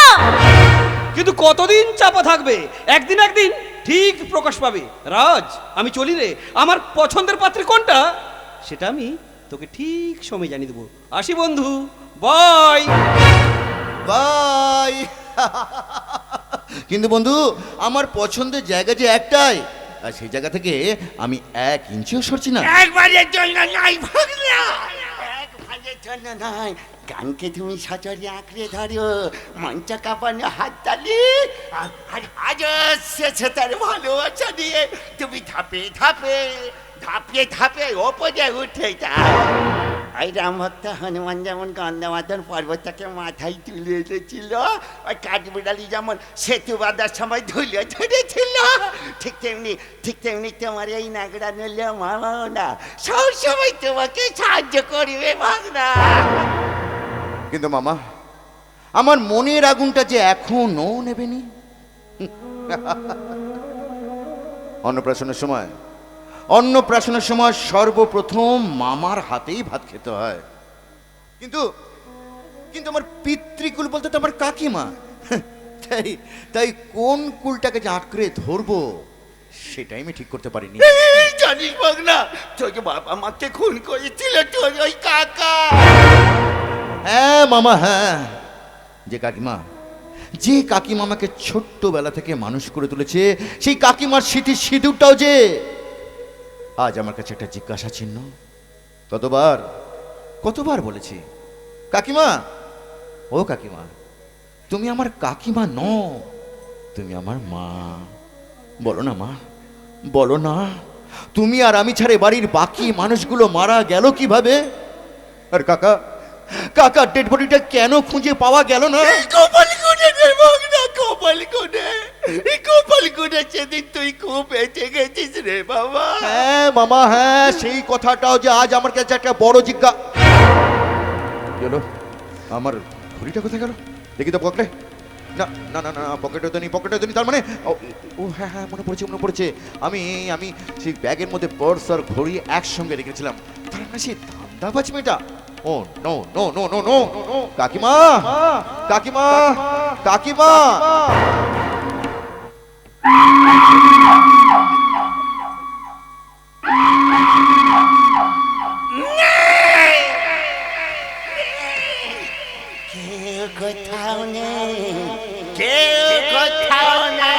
কিন্তু কতদিন চাপা থাকবে? একদিন ঠিক প্রকাশ পাবে। রাজ, আমি চলি রে। আমার পছন্দের পাত্রী কোনটা সেটা আমি তোকে ঠিক সময় জানিয়ে দেবো। আসি বন্ধু, বাই বাই। কিন্তু বন্ধু, আমার পছন্দের জায়গা যে একটাই, আর সেই জায়গা থেকে আমি 1 ইঞ্চিও সরছি না। একবারের জন্য নাই ভাগনা, একবারের জন্য নয়। গানকে তুমি সচরে আঁকড়ে ধরো, মঞ্চ কাঁপানো হাততালি, আর আজও শেষে তার ভালোবাসা দিয়ে তুমি ধাপে ওপরে উঠে যাও। এই রামভক্ত হনুমান যেমন গন্ধমাদন পর্বতটাকে মাথায় তুলে এনেছিল, ওই কাঠবিড়ালি যেমন সেতু বাঁধার সময় ধুলে ধরেছিল, ঠিক তেমনি তোমার এই নাগড়া নিলে মামাও না সব সময় তোমাকে সাহায্য করবে ভাগনা। কিন্তু মামা, আমার মনের আগুনটা যে এখনো নেবেনি। অন্নপ্রাশনের সময় সর্বপ্রথম মামার হাতেই ভাত খেতে হয়। কিন্তু আমার পিতৃকুল বলতে তো আমার কাকিমা। তাই কোন কুলটাকে যে আঁকড়ে ধরবো সেটাই আমি ঠিক করতে পারিনি। জানিস ভাগনা, তোর বাবা মাকে খুন করেছিল তোর ওই কাকা। হ্যাঁ মামা, হ্যাঁ। যে কাকিমা আমাকে ছোট্টবেলা থেকে মানুষ করে তুলেছে, সেই কাকিমার স্মৃতির সিঁদুরটাও যে আজ আমার কাছে একটা জিজ্ঞাসা চিহ্ন। কতবার বলেছি, কাকিমা, ও কাকিমা, তুমি আমার কাকিমা নও, তুমি আমার মা। বলো না মা, বলো না, তুমি আর আমি ছাড়া বাড়ির বাকি মানুষগুলো মারা গেল কিভাবে? আর কাকা ডেড বডিটা কেন খুঁজে পাওয়া গেল না? কপালগুনে সেদিন তুই খুব বেঁচে গেছিস রে বাবা। হ্যাঁ মামা, হ্যাঁ, সেই কথাটাও যে আজ আমার কাছে একটা বড় গেলো আমার ঘড়িটা কোথায় গেল দেখি তো পকেটে না না না না পকেটে তো নেই পকেটে তো নেই তার মানে ও হ্যাঁ হ্যাঁ মনে পড়েছে আমি আমি সেই ব্যাগের মধ্যে পার্স আর ঘড়ি একসঙ্গে রেখেছিলাম তার মানে সেই ধান্দাবাজ মেয়েটা ও no no no no no কাকিমা কাকিমা কাকিমা কেউ কোথাও নেই, কেউ কোথাও নেই।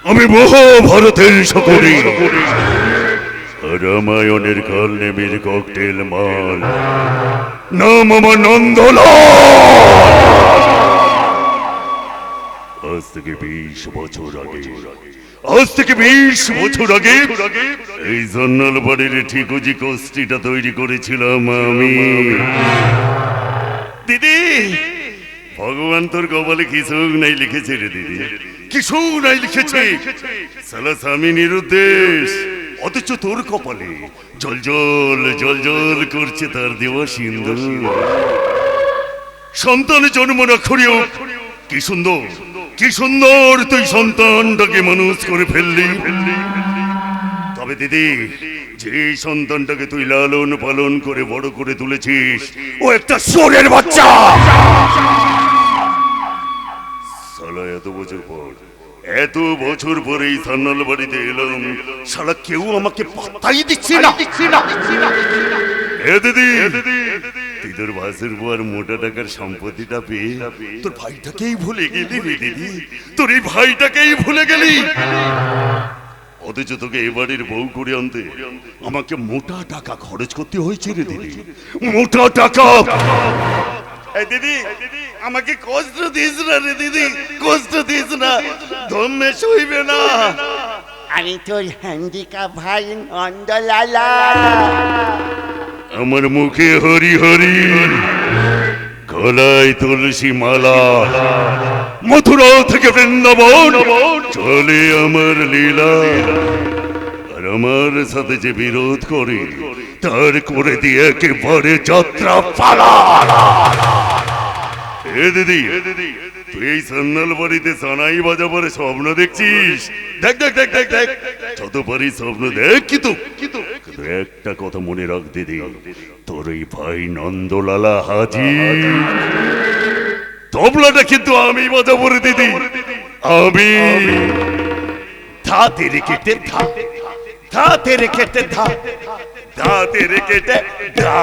আমি মহাভারতের সকলে রামায়ণের কাল নেমের ককটেল মাল নাম আমার নন্দলাল। আজ থেকে 20 বছর আগে আজ থেকে 20 বছর আগে এই জন্নাল বাড়ির ঠিকুজি কোষ্ঠীটা তৈরি করেছিলাম আমি। দিদি ভগবান তোর কপালে কিছু নাই লিখেছে রে দিদি, কিছু নাই লিখেছে। সালা স্বামী নিরুদ্দেশ, অথচ তোর কপালে জল জল জল জল করছে তার দেওয়া সিন্ধুর। সন্তান জন্ম না করেও কি সুন্দর কি সুন্দর তুই সন্তানটাকে মানুষ করে ফেললি। তবে দিদি যে সন্তানটাকে তুই লালন পালন করে বড় করে তুলেছিস ও একটা চোরের বাচ্চা। সালা এত বছর পরে এই সান্নাল বাড়িতে এলাম, সালা কেউ আমাকে পাত্তাই দিচ্ছে না। দিদি তুই তোর ভাসের বুয়ার মোটা টাকার সম্পত্তিটা পেয়ে তোর ভাইটাকেই ভুলে গেলি রে দিদি, তোর এই ভাইটাকেই ভুলে গেলি। অথচ তোকে এবারের বউ করে আনতে আমাকে মোটা টাকা খরচ করতে হয়েছে রে দিদি, মোটা টাকা। দিদি আমাকে কষ্ট দিস না রে দিদি, কষ্ট দিস না, ধর্মে সইবে না। আমি তোর হ্যান্ডিক্যাপ ভাই নন্দলালা। আমার মুখে হরি হরি, গলায় তুলসী মালা, মথুরা থেকে বৃন্দাবন চলে আমার লীলা। আর আমার সাথে যে বিরোধ করে তার করে দিয়ে একেবারে যাত্রা পালা। এ দিদি তুই এই সান্নাল বাড়িতে সানাই বাজাবার স্বপ্ন দেখছিস? দেখ দেখ দেখ দেখ দেখ, যত পারি স্বপ্ন দেখ, কিন্তু একটা কথা মনে রাখ দিদি, তোর এই ভাই নন্দলালা হাজির, তবলাটা কিন্তু আমি বাজাবো রে দিদি, আমি। ধা তেরে কেটে ধা, ধা তেরে কেটে ধা, ধা তেরে কেটে ধা।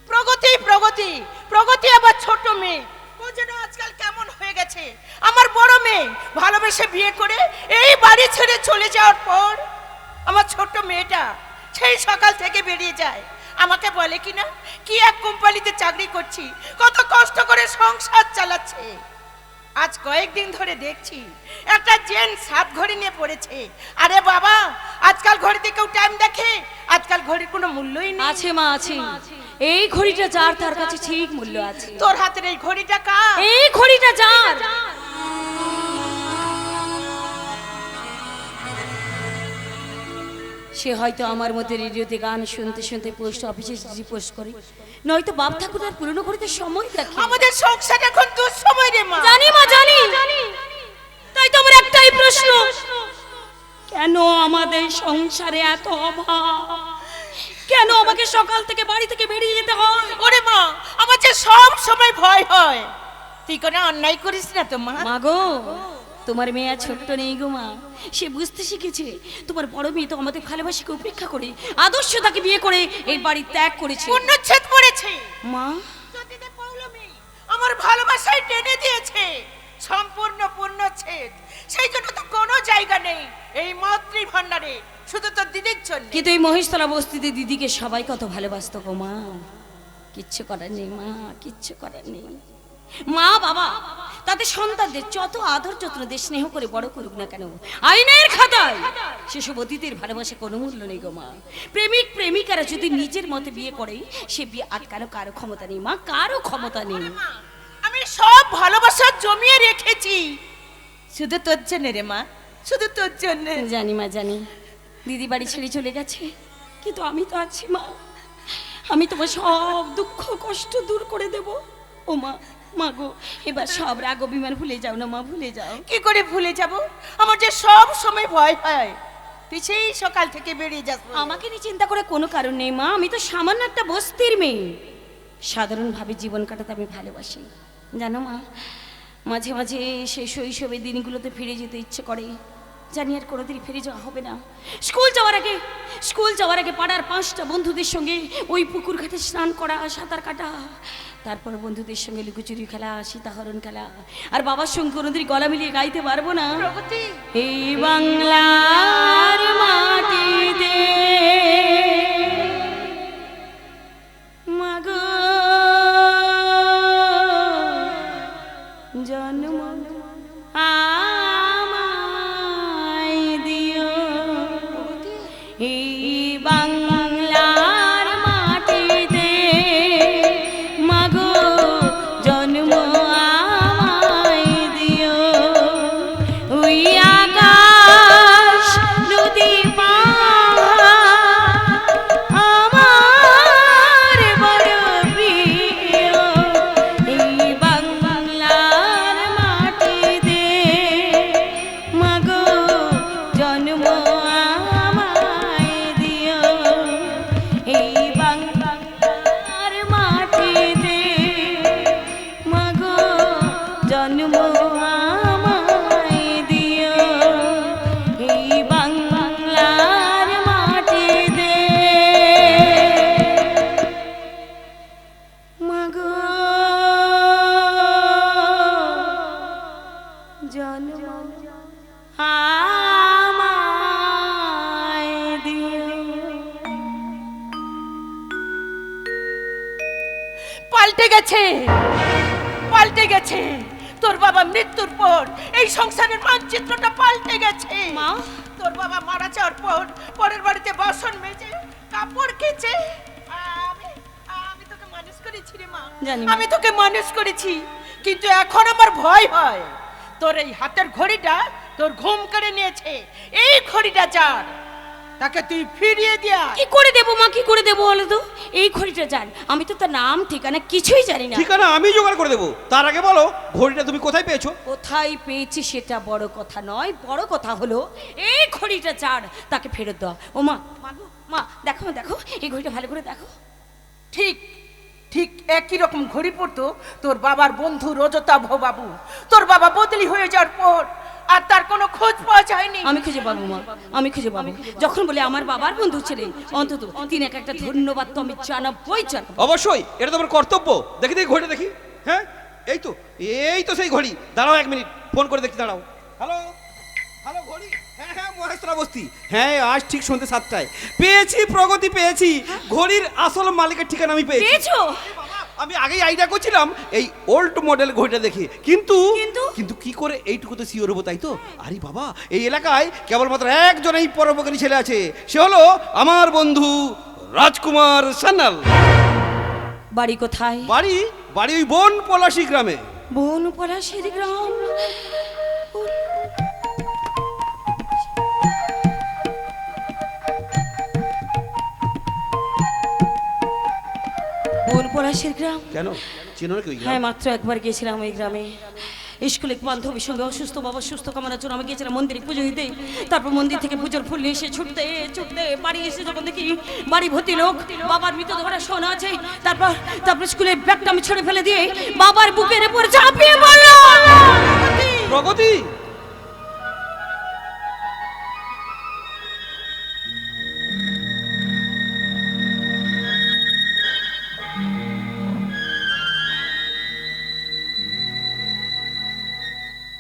প্রগতি প্রগতি প্রগতি ভালোবেসে বিয়ে করে এই বাড়ি ছেড়ে চলে যাওয়ার পর আমার ছোট্ট মেয়েটা সেই সকাল থেকে বেরিয়ে যায়। আমাকে বলে কিনা কি এক কোম্পানিতে চাকরি করছি, কত কষ্ট করে সংসার চালাচ্ছে। আজ কয়েকদিন ধরে দেখছি একটা জেন্টস হাত ঘড়ি নিয়ে পড়েছে। আরে বাবা, আজকাল ঘড়িতে কেউ টাইম দেখে? আজকাল ঘড়ির কোনো মূল্যই নেই। আছে মা, আছে। এই ঘড়িটা যার তার কাছে ঠিক মূল্য আছে। তোর হাতের এই ঘড়িটা কার? এই ঘড়িটা যার, সে হয়তো আমার মধ্যে রেডিওতে গান শুনতে শুনতে পোস্ট অফিসে চিঠি পোস্ট করে, নয়তো বাপ ঠাকুর আর পুরনো ঘড়িতে সময় দেখে। আমাদের সংসার এখন দুঃসময় রে মা। জানি মা, জানি। তাই তো আমার একটাই প্রশ্ন, কেন আমাদের সংসারে এত অভাব? কেন আমাকে সকাল থেকে বাড়ি থেকে বেরিয়ে যেতে হয়? ওরে মা, আমার যে সব সময় ভয় হয় তুই কোনো অন্যায় করিস না তো মা। মা গো, তোমার মেয়ে আর ছোট্ট নেই গো মা, সে বুঝতে শিখেছে। তোমার বড় মেয়ে তো আমাদের ভালোবাসাকে উপেক্ষা করে আদর্শ তাকে বিয়ে করে এই বাড়ি ত্যাগ করেছে, পূর্ণচ্ছেদ করেছে। মা সতীদেব পৌলোমী আমার ভালোবাসায় টেনে দিয়েছে সম্পূর্ণ পূর্ণচ্ছেদ। সেই জন্য তো কোনো জায়গা নেই এই মাতৃ ভান্ডারে, শুধু তোর দিদির জন্য। কিন্তু এই মহেশতলা বস্তিতে দিদিকে সবাই কত ভালোবাসতো গো মা। কিচ্ছু করার নেই মা, কিচ্ছু করার নেই। মা বাবা তাদের সন্তানদের যত আদর যত্ন দিয়ে স্নেহ করে বড় করুক না কেন, আইনের খাতায় সেসব অতীতের ভালোবাসা কোনো মূল্য নেই গো মা। প্রেমিক প্রেমিকারা যদি নিজের মতে বিয়ে করে, সে বিয়ে আটকানো কারো ক্ষমতা নেই মা, কারো ক্ষমতা নেই। আমি সব ভালোবাসা জমিয়ে রেখেছি শুধু তোর জন্য রে মা, শুধু তোর জন্য। জানি মা, জানি। দিদি বাড়ি ছেড়ে চলে গেছে, কিন্তু আমি তো আছি মা। আমি তোমার সব দুঃখ কষ্ট দূর করে দেব। ও মা, মা গো, এবার সব রাগ অভিমান ভুলে যাও না মা, ভুলে যাও। কি করে ভুলে যাব? আমার যে সব সময় ভয় হয় তুই সেই সকাল থেকে বেরিয়ে যাস। আমাকে নিয়ে চিন্তা করে কোনো কারণ নেই মা, আমি তো সামান্য একটা বস্তির মেয়ে। সাধারণভাবে জীবন কাটাতে আমি ভালোবাসি জানো মা। মাঝে মাঝে সেই শৈশবের দিনগুলোতে ফিরে যেতে ইচ্ছে করে, জানি আর কোনোদিন ফিরে যাওয়া হবে না। স্কুল যাওয়ার আগে পাড়ার 5টা বন্ধুদের সঙ্গে ওই পুকুর ঘাটে স্নান করা, সাঁতার কাটা, তারপর বন্ধুদের সঙ্গে লুকোচুরি খেলা, সীতাহরণ খেলা। আর বাবার সঙ্গে কোনোদিন গলা মিলিয়ে গাইতে পারবো না, এই বাংলার মাটিতে মাগো জন্ম আমায় দিও, এই বাংলার মাটিতে মাগো জন্ম আমায় দিও। ওই আকাশ নদী আমার বড় প্রিয়, এই বাংলার মাটিতে মাগো জন্ম আমায় দিও, এই বাংলার মাটিতে মাগো জন্ম আমায় দিও, এই বাংলার মাটিতে মাগো জন্ম আমায় দিও। পাল্টে গেছে, পাল্টে গেছে। তোর বাবা মৃত্যুর পর এই সংসারের মানচিত্রটা পাল্টে গেছে মা, তোর বাবা মারা যাওয়ার পর পরের বাড়িতে বাসন মেজে কাপড় কেচে আমি তোকে মানুষ করেছি রে মা। জানি মা। আমি তোকে মানুষ করেছি, কিন্তু এখন আমার ভয় হয় তোর এই হাতের ঘড়িটা তোর ঘুম কেড়ে নিয়েছে। এই ঘড়িটা যার, তাকে তুই ফিরিয়ে দিয়া। কি করে দেবো মা, কি করে দেবো বলো তো? এই ঘড়িটা জান, আমি তো তার নাম ঠিকানা কিছুই জানি না। ঠিকানা আমি জোগাড় করে দেবো, তার আগে বলো ঘড়িটা তুমি কোথায় পেয়েছো? কোথায় পেয়েছি সেটা বড় কথা নয়, বড় কথা হলো এই ঘড়িটা যার, তাকে ফেরত দাও। ও মা, মা দেখো দেখো, এই ঘড়িটা ভালো করে দেখো। ঠিক ঠিক একই রকম ঘড়ি পড়তো তোর বাবার বন্ধু রজতা বাবু। তোর বাবা বদলি হয়ে যাওয়ার পর আর তার কোনো খোঁজ পাওয়া যায়নি। আমি খুঁজে পাবো মা, আমি খুঁজে পাবো। যখন বলে আমার বাবার বন্ধু ছেলে, অন্তত তিনাকে একটা ধন্যবাদ তো আমি জানাবোই জানাবো। অবশ্যই, এটা তো আমার কর্তব্য। দেখি দেখি ঘড়িটা দেখি। হ্যাঁ, এই তো সেই ঘড়ি। দাঁড়াও 1 মিনিট, ফোন করে দেখি, দাঁড়াও। হ্যালো। যাত্রাবস্তি। হ্যাঁ, আজ ঠিক সন্ধ্যে 7টায় পেয়েছি, প্রগতি পেয়েছি, ঘড়ির আসল মালিকের ঠিকানা আমি পেয়েছি। পেয়েছো? আমি আগেই আইডিয়া করছিলাম এই ওল্ড মডেল ঘড়িটা দেখে, কিন্তু কিন্তু? কিন্তু কি করে এইটুকু তো শিওর হবো, তাই তো? আরে বাবা, এই এলাকায় কেবলমাত্র একজন এই পরোপকারী ছেলে আছে, সে হলো আমার বন্ধু রাজকুমার সান্যাল। বাড়ি কোথায়? বাড়ি বাড়ি ওই বন পলাশি গ্রামে। বন পলাশির গ্রাম। বন পলাশির গ্রাম? কেন, চেনো নাকি ওই গ্রাম? হ্যাঁ, মাত্র একবার গিয়েছিলাম ওই গ্রামে। স্কুলে বান্ধবীর সঙ্গে অসুস্থ বাবা সুস্থ কামনার জন্য আমি গিয়েছিলাম মন্দিরে পুজো দিতে। তারপর মন্দির থেকে পুজোর ফুল নিয়ে এসে ছুটতে ছুটতে বাড়ি এসে যখন দেখি বাড়ি ভর্তি লোক, বাবার মৃতদেহটা শোনা আছে। তারপর তারপর স্কুলের ব্যাগটা আমি ছেড়ে ফেলে দিয়ে বাবার বুকের উপর ঝাঁপিয়ে পড়লাম। প্রগতি,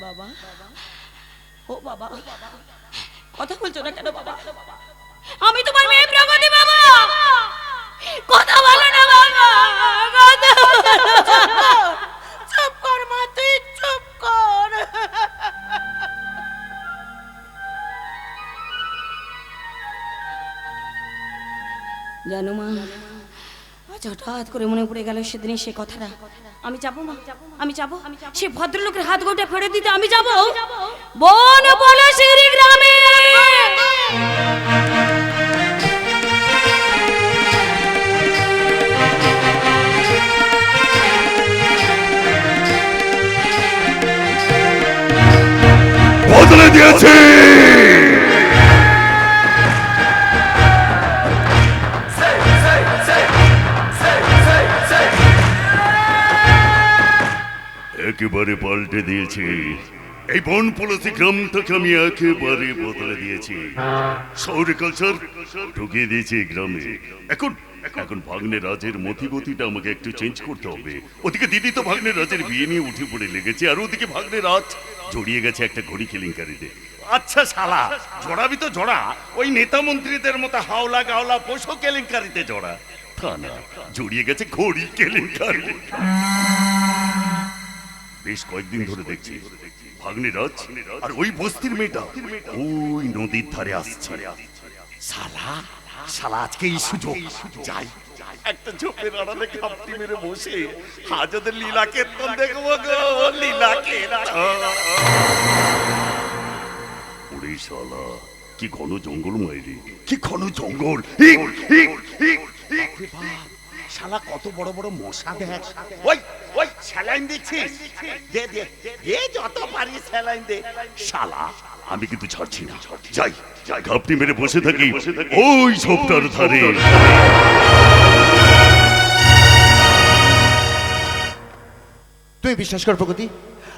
বাবা, ও বাবা, কথা বলছো না কেন বাবা? আমি তোমার মেয়ে প্রগতি বাবা, কথা বলো না বাবা, কথা বলো না। চুপ কর মা, তুই চুপ কর। জানো মা, আজ হঠাৎ করে মনে পড়ে গেল সেদিনই সে কথাটা। আমি যাবো মা, আমি যাবো, সে ভদ্রলোকের হাত গোটা ফেরত দিতে আমি যাবো বন পলাশির গ্রামে। বদলে দিয়েছি। একেবারে পাল্টে দিয়েছি। এই বন পলাশি গ্রামটাকে আমি একেবারে বদলে দিয়েছি। শহরে কালচার ঢুকিয়ে দিয়েছি এই গ্রামে। এখন এখন ভাগ্নে রাজের মতিগতিটা আমাকে একটু চেঞ্জ করতে হবে। ওদিকে দিদি তো ভাগ্নে রাজের বিয়ে নিয়ে উঠে পড়ে লেগেছে, আর ওদিকে ভাগ্নে রাজ জড়িয়ে গেছে একটা ঘড়ি কেলেঙ্কারিতে। আচ্ছা শালা, জড়াবি তো জড়া, ওই নেতা মন্ত্রীদের মতো হাওলা গাওলা পশু কেলেঙ্কারিতে জড়া। তা না, জড়িয়ে গেছে ঘড়ি কেলেঙ্কারি। বেশ কয়েকদিন ধরে দেখছি ভাগ্নে রাজ আর ওই বস্তির মেয়েটা ওই নদীর ধারে আসছে। শালা শালা আজকে এই সুযোগ, যাই একটা ঝোপের আড়ালে খাপটি মেরে বসে হাজদের লীলা কীর্তন দেখবো গো, লীলা কীর্তন। ওরে শালা, কি ঘন জঙ্গল মাইরি, কি ঘন জঙ্গল! শালা কত বড় বড় মশা দেখ। ওই ওই স্যালাইন দিচ্ছিস? দে দে দে, যত পারিস স্যালাইন দে। শালা আমি কিন্তু ছাড়ছি না। যাই যাই, ঘাপটি মেরে বসে থাকি ওই ঝোপটার ধারে। তুমি বিশ্বাস কর প্রগতি,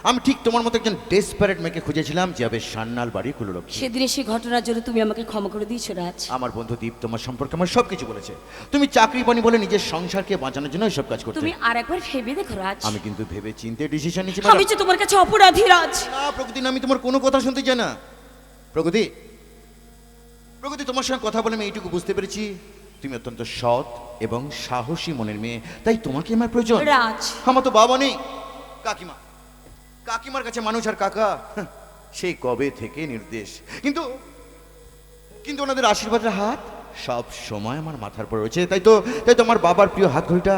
আমি ঠিক তোমার মতো একজন ডেসপারেট মেয়েকে খুঁজেছিলাম যে হবে সান্নাল বাড়ি কুলরক্ষী। সেদিনে সে ঘটনার জন্য তুমি আমাকে ক্ষমা করে দিয়েছো রাজ। আমার বন্ধু দীপ তোমার সম্পর্কে আমার সবকিছু বলেছে। তুমি চাকরি পানি বলে নিজের সংসারকে বাঁচানোর জন্য সব কাজ করতে। তুমি আরেকবার ভেবে দেখো রাজ। আমি কিন্তু ভেবে চিন্তে ডিসিশন নিয়েছি। আমি যে তোমার কাছে অপরাধী রাজ। না প্রগতি, না, আমি তোমার কোনো কথা শুনতে চাই না। প্রগতি, প্রগতি, তোমার সঙ্গে কথা বলে আমি এইটুকু বুঝতে পেরেছি তুমি অত্যন্ত সৎ এবং সাহসী মনের মেয়ে, তাই তোমাকে আমার প্রয়োজন। রাজ, আমার তো বাবা নেই, কাকিমা, কাকিমার কাছে মানুষ আর কাকা সেই কবে থেকে নির্দেশ, কিন্তু কিন্তু ওনাদের আশীর্বাদের হাত সব সময় আমার মাথার উপর রয়েছে। তাই তো আমার বাবার প্রিয় হাত ঘড়িটা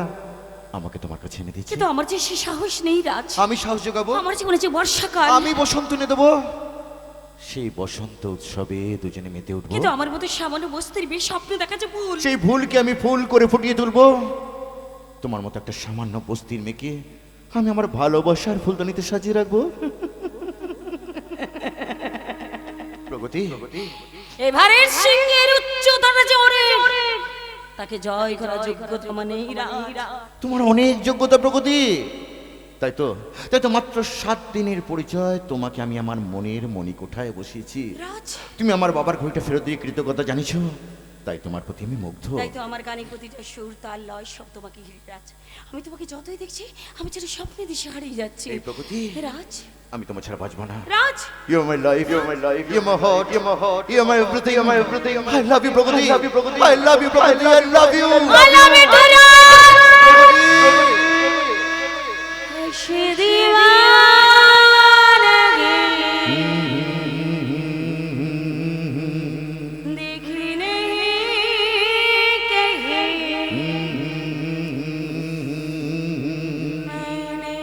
আমাকে তোমার কাছে এনে দিচ্ছি। কিন্তু আমার যে সে সাহস নেই রাজ। আমি সাহস যোগাবো। আমার জীবনে যে বর্ষাকাল, আমি বসন্ত এনে দেবো। সেই বসন্ত উৎসবে দুজনে মেতে উঠবো। কিন্তু আমার মতো সামান্য বস্তির বেশ স্বপ্ন দেখা যে ভুল। সেই ভুলকে আমি ফুল করে ফুটিয়ে তুলবো। তোমার মতো একটা সামান্য বস্তির মেয়েকে আমি আমার ভালোবাসার ফুলদানিতে সাজিয়ে রাখবো। প্রগতি, এবারের সিংহের উচ্চতাটা যে অনেক, তাকে জয় করার যোগ্যতা মানে তোমার অনেক যোগ্যতা প্রগতি। তাই তো মাত্র 7 দিনের পরিচয় তোমাকে আমি আমার মনের মণিকোঠায় বসিয়েছি। রাজ, তুমি আমার বাবার ঘড়িটা ফেরত দিয়ে কৃতজ্ঞতা জানিছো। তাই তোমার প্রতি আমি মুগ্ধ। তাই তো আমার গানের প্রতিটা সুর তাল লয় সব তোমাকে ঘিরে রাজ। আমি তোমাকে যতই দেখছি আমি যেন স্বপ্নে দিশে হারিয়ে যাচ্ছি। এই প্রকৃতি রাজ, আমি তোমার ছাড়া বাঁচবো না। রাজ, You're my life, you're my life, you're my heart, you're my heart, you're my everything, you're my everything. I love you, Pragati. I love you, Pragati. I love you, Pragati. I love you. I love you too, রাজ। ऐसे दीवानगी देखी नहीं कहीं मैंने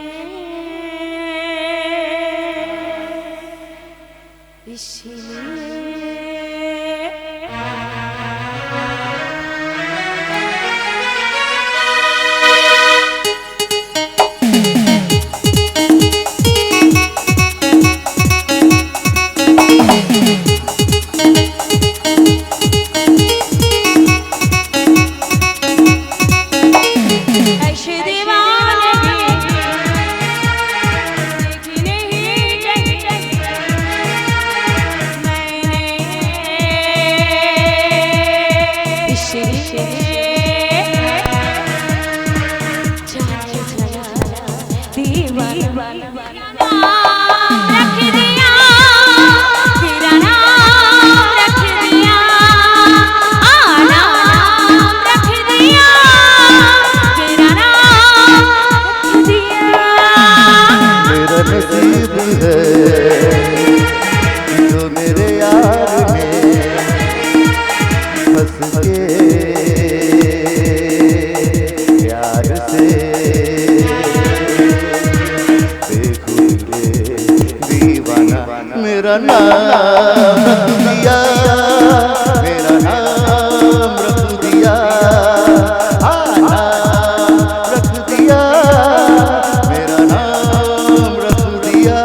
ऐसे दीवानगी देखी नहीं कहीं मैंने इसीलिए जाने चला दीवाना रख दिया तेरा नाम रख दिया नाम रख दिया तेरा नाम रख दिया मेरा नसीब है जो मेरे यार ने हंस के प्यार से देखूंगे दीवाना मेरा नाम रख दिया मेरा नाम रख दिया नाम रख दिया मेरा नाम रख दिया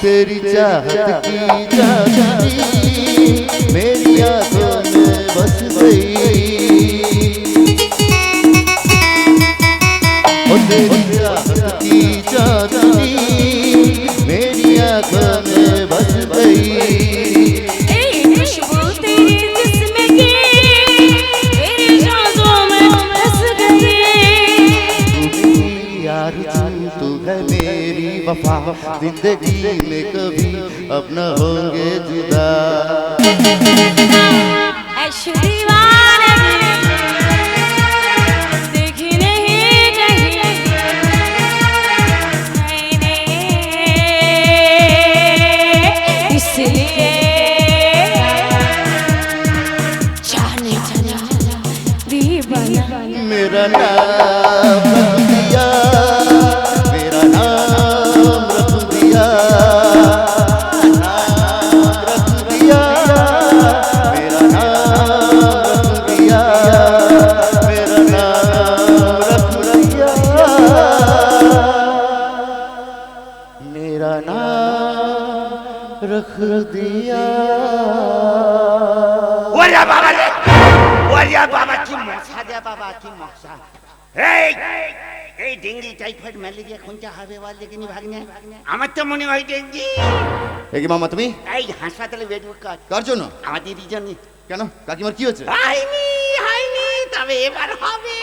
तेरी चाहत की चांदनी मेरी आंखों में बस गई ओ तेरी चाहत की चांदनी मेरी आंखों में बस गई खुशबू तेरी जिस्म की मेरी सांसों में बस गई यार तू है मेरी वफा जिंदगी में कभी अब न होंगे जुदा ऐशो दीवानगी देखी नहीं कहीं मैंने इसलिए जाने चला दीवाना मेरा नाम रख दिया मेरा नाम रख दिया नाम रख दिया मेरा नाम रख दिया मेरा नाम रख दिया मेरा नाम रख दिया ওরে বাবা রে ওরে বাবা কি মশা রে বাবা কি মশা এই এই ডেঙ্গি টাইফয়েড ম্যালেরিয়া কোনটা হবে বল দেখিনি ভাগ্নে আমার তো মনে হয় ডেঙ্গি এ কি মামা তুমি এই হাসপাতালে বেড বুক কর কার জন্য আমার দিদির জন্য কেন কাকিমার কি হয়েছে হয়নি তবে এবার হবে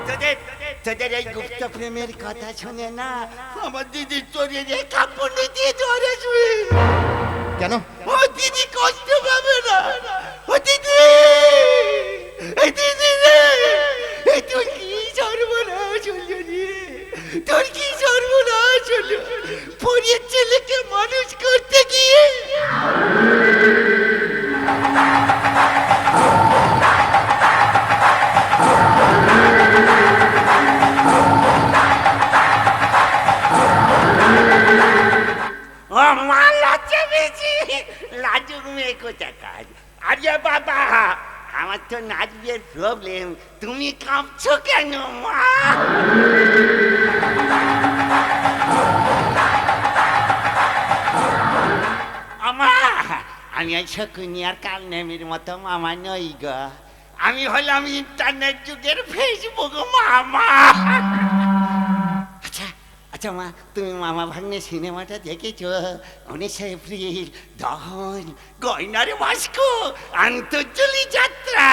তোদের তোদের এই গুপ্ত প্রেমের কথা শুনে না আমার দিদির শরীরে কাঁপুনি দিয়ে জ্বর আসবে কেন ও দিদি কষ্ট পাবে না ও দিদি এই দিদি রে এই তোর কি সর্বনাশ হলো রে তোর কি সর্বনাশ হলো পরের ছেলেকে মানুষ করতে গিয়ে ও মা লাজে বেশি লাজুক মেয়ে কোথাকার আরে বাবা আমার তো নাচবি হার্টের প্রবলেম, তুমি কাঁপছো কেন মা? আমা, আমি ওই শকুনিয়ার কালনেমির মতো মামা নই গো, আমি হলাম ইন্টারনেট যুগের ফেসবুক মামা। আচ্ছা আচ্ছা মা, তুমি মামা ভাগ্নে সিনেমাটা দেখেছ? 19 এপ্রিল, দহন, গয়নার বাস্ক, আন্তর্জলি যাত্রা।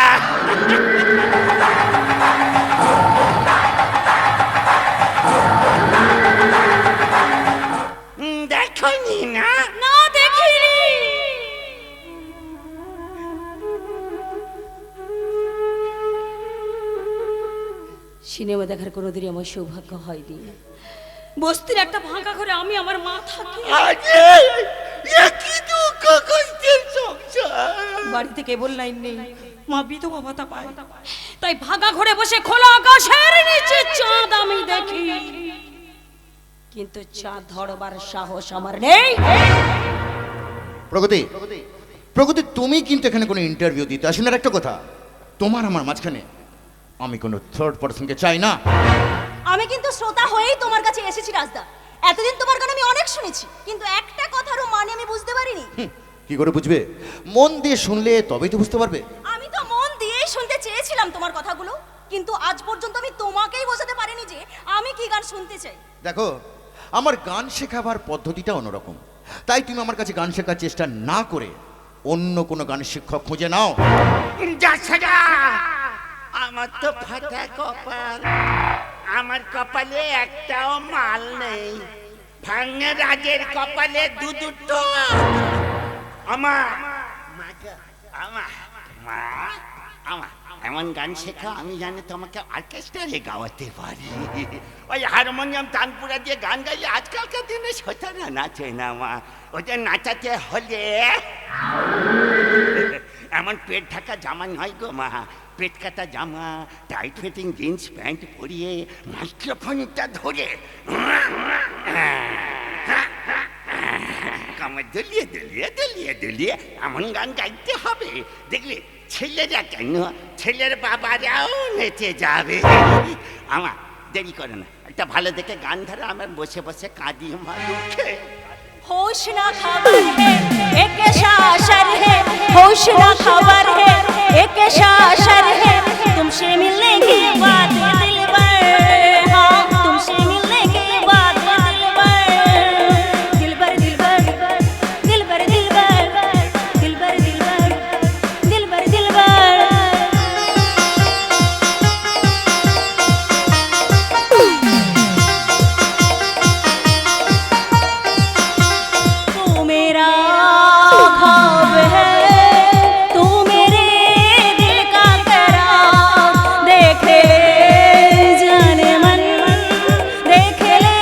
দেখনি না? না দেখিনি। সিনেমা দেখার কোনোদিনই আমার সৌভাগ্য হয়নি। বস্তির একটা ভাঙা ঘরে আমি আমার মা থাকি। কি দুঃখ কষ্টের সংসার। বাড়িতে কেবল লাইন নেই, মা বিধবা ভাতা পায়, তাই ভাঙা ঘরে বসে খোলা আকাশের নিচে চাঁদ আমি দেখি, কিন্তু চাঁদ ধরবার সাহস আমার নেই। প্রগতি, প্রগতি, তুমি কিন্তু এখানে কোনো ইন্টারভিউ দিতে আসো না। একটা কথা, তোমার আমার মাঝখানে আমি কোনো থার্ড পার্সনকে চাই না। আমি কিন্তু শ্রোতা হয়েই তোমার কাছে এসেছি রাজদা। এতদিন তোমার গান আমি অনেক শুনেছি, কিন্তু একটা কথারও মানে আমি বুঝতে পারিনি। কি করে বুঝবে? মন দিয়ে শুনলে তবেই তো বুঝতে পারবে। আমি তো মন দিয়েই শুনতে চেয়েছিলাম তোমার কথাগুলো, কিন্তু আজ পর্যন্ত আমি তোমাকেই বোঝাতে পারিনি যে আমি কি গান শুনতে চাই। দেখো, আমার গান শেখাবার পদ্ধতিটা অন্যরকম, তাই তুমি আমার কাছে গান শেখার চেষ্টা না করে অন্য কোনো গান শিক্ষক খুঁজে নাও। আমার তো ফাটা কপাল, আমার কপালে একটাও মাল নেই। ভাঙে রাজের কপালে দুটো। আমার এমন গান শেখা আমি জানি তোমাকে অর্কেস্ট্রারে গাওয়াতে পারি। ওই হারমোনিয়াম তানপুরা দিয়ে গান গাইলে আজকালকার দিনে শ্রোতারা নাচে না মা। ওদের নাচাতে হলে এমন পেট ঢাকা জামা নয় গো মা, পেট কাটা জামা, টাইট ফিটিং জিন্স প্যান্ট পরিয়ে মাইক্রোফোনটা ধরে কামড় দলিয়ে দলিয়ে দলিয়ে দলিয়ে এমন গান গাইতে হবে, দেখলে ছেলেরা কেন, ছেলের বাবারাও নেচে যাবে। আমার দেরি করে না, একটা ভালো দেখে গান ধরে আমার বসে বসে কাঁদি মা দুঃখে। होश ना खबर है एक शाशर है, होश ना खबर है एक शाशर है, तुमसे मिलने के बाद दिलबर, हाँ तुमसे मिलने के बाद दिलबर, दिलबर दिलबर दिलबर दिलबर दिलबर दिलबर दिलबर। तू मेरा ख्वाब है, तू मेरे दिल का करार, देख ले जाने मन, देख ले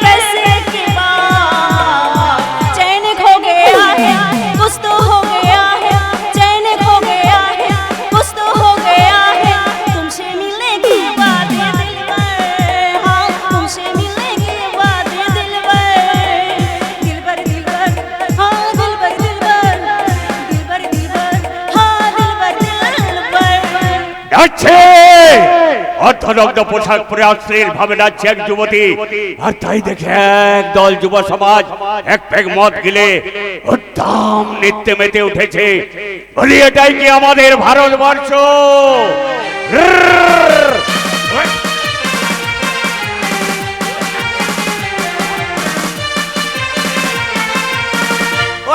बस एक बार। चैन खो गया है कुछ तो हो गया है, चैन खो गया है कुछ तो हो गया है, तुमसे मिलने के बाद दिलबर, हाँ तुमसे मिलने के बाद दिलबर, दिलबर दिलबर, हाँ दिलबर दिलबर, दिलबर दिलबर, हाँ दिलबर दिलबर। যাচ্ছে অর্থনগ্ন পোশাক পরে অশ্লীল ভাবে নাচছে এক যুবতী, আর তাই দেখে এক দল যুব সমাজ এক প্যাক মদ গিলে উত্তম নৃত্যে মেতে উঠেছে। বলি এটাই কি আমাদের ভারতবর্ষ?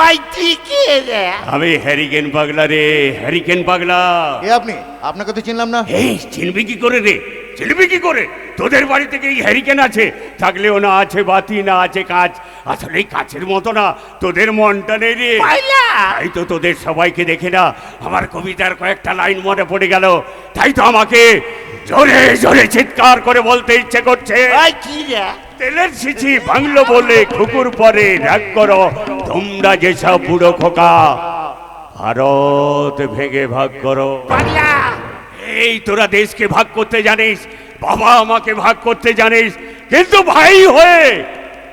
ওই তুই কে রে? আমি হ্যারিকেন পাগলা রে, হ্যারিকেন পাগলা। এ আপনি, আপনাকে তো চিনলাম না। এই চিনবি কি করে রে, চিনবি কি করে? তোদের বাড়ি থেকে এই হ্যারিকেন আছে, থাকলেও না আছে বাতি না আছে কাঁচ, আসলে এই কাছের মতো না, তোদের মনটা নেই রে। তাই তো তোদের সবাইকে দেখে না আমার কবিতার কয়েকটা লাইন মনে পড়ে গেল, তাই তো আমাকে জোরে জোরে চিৎকার করে বলতে ইচ্ছে করছে। ওই কি রে? তেলের শিশি ভাঙলো বলে কুকুর পরে রাগ করো তোমরা যেসব বুড়ো খোকা, ভারত ভেঙে ভাগ করো। পাগলা, এই তোরা দেশকে ভাগ করতে জানিস, বাবা আমাকে ভাগ করতে জানিস, কিন্তু ভাই হয়ে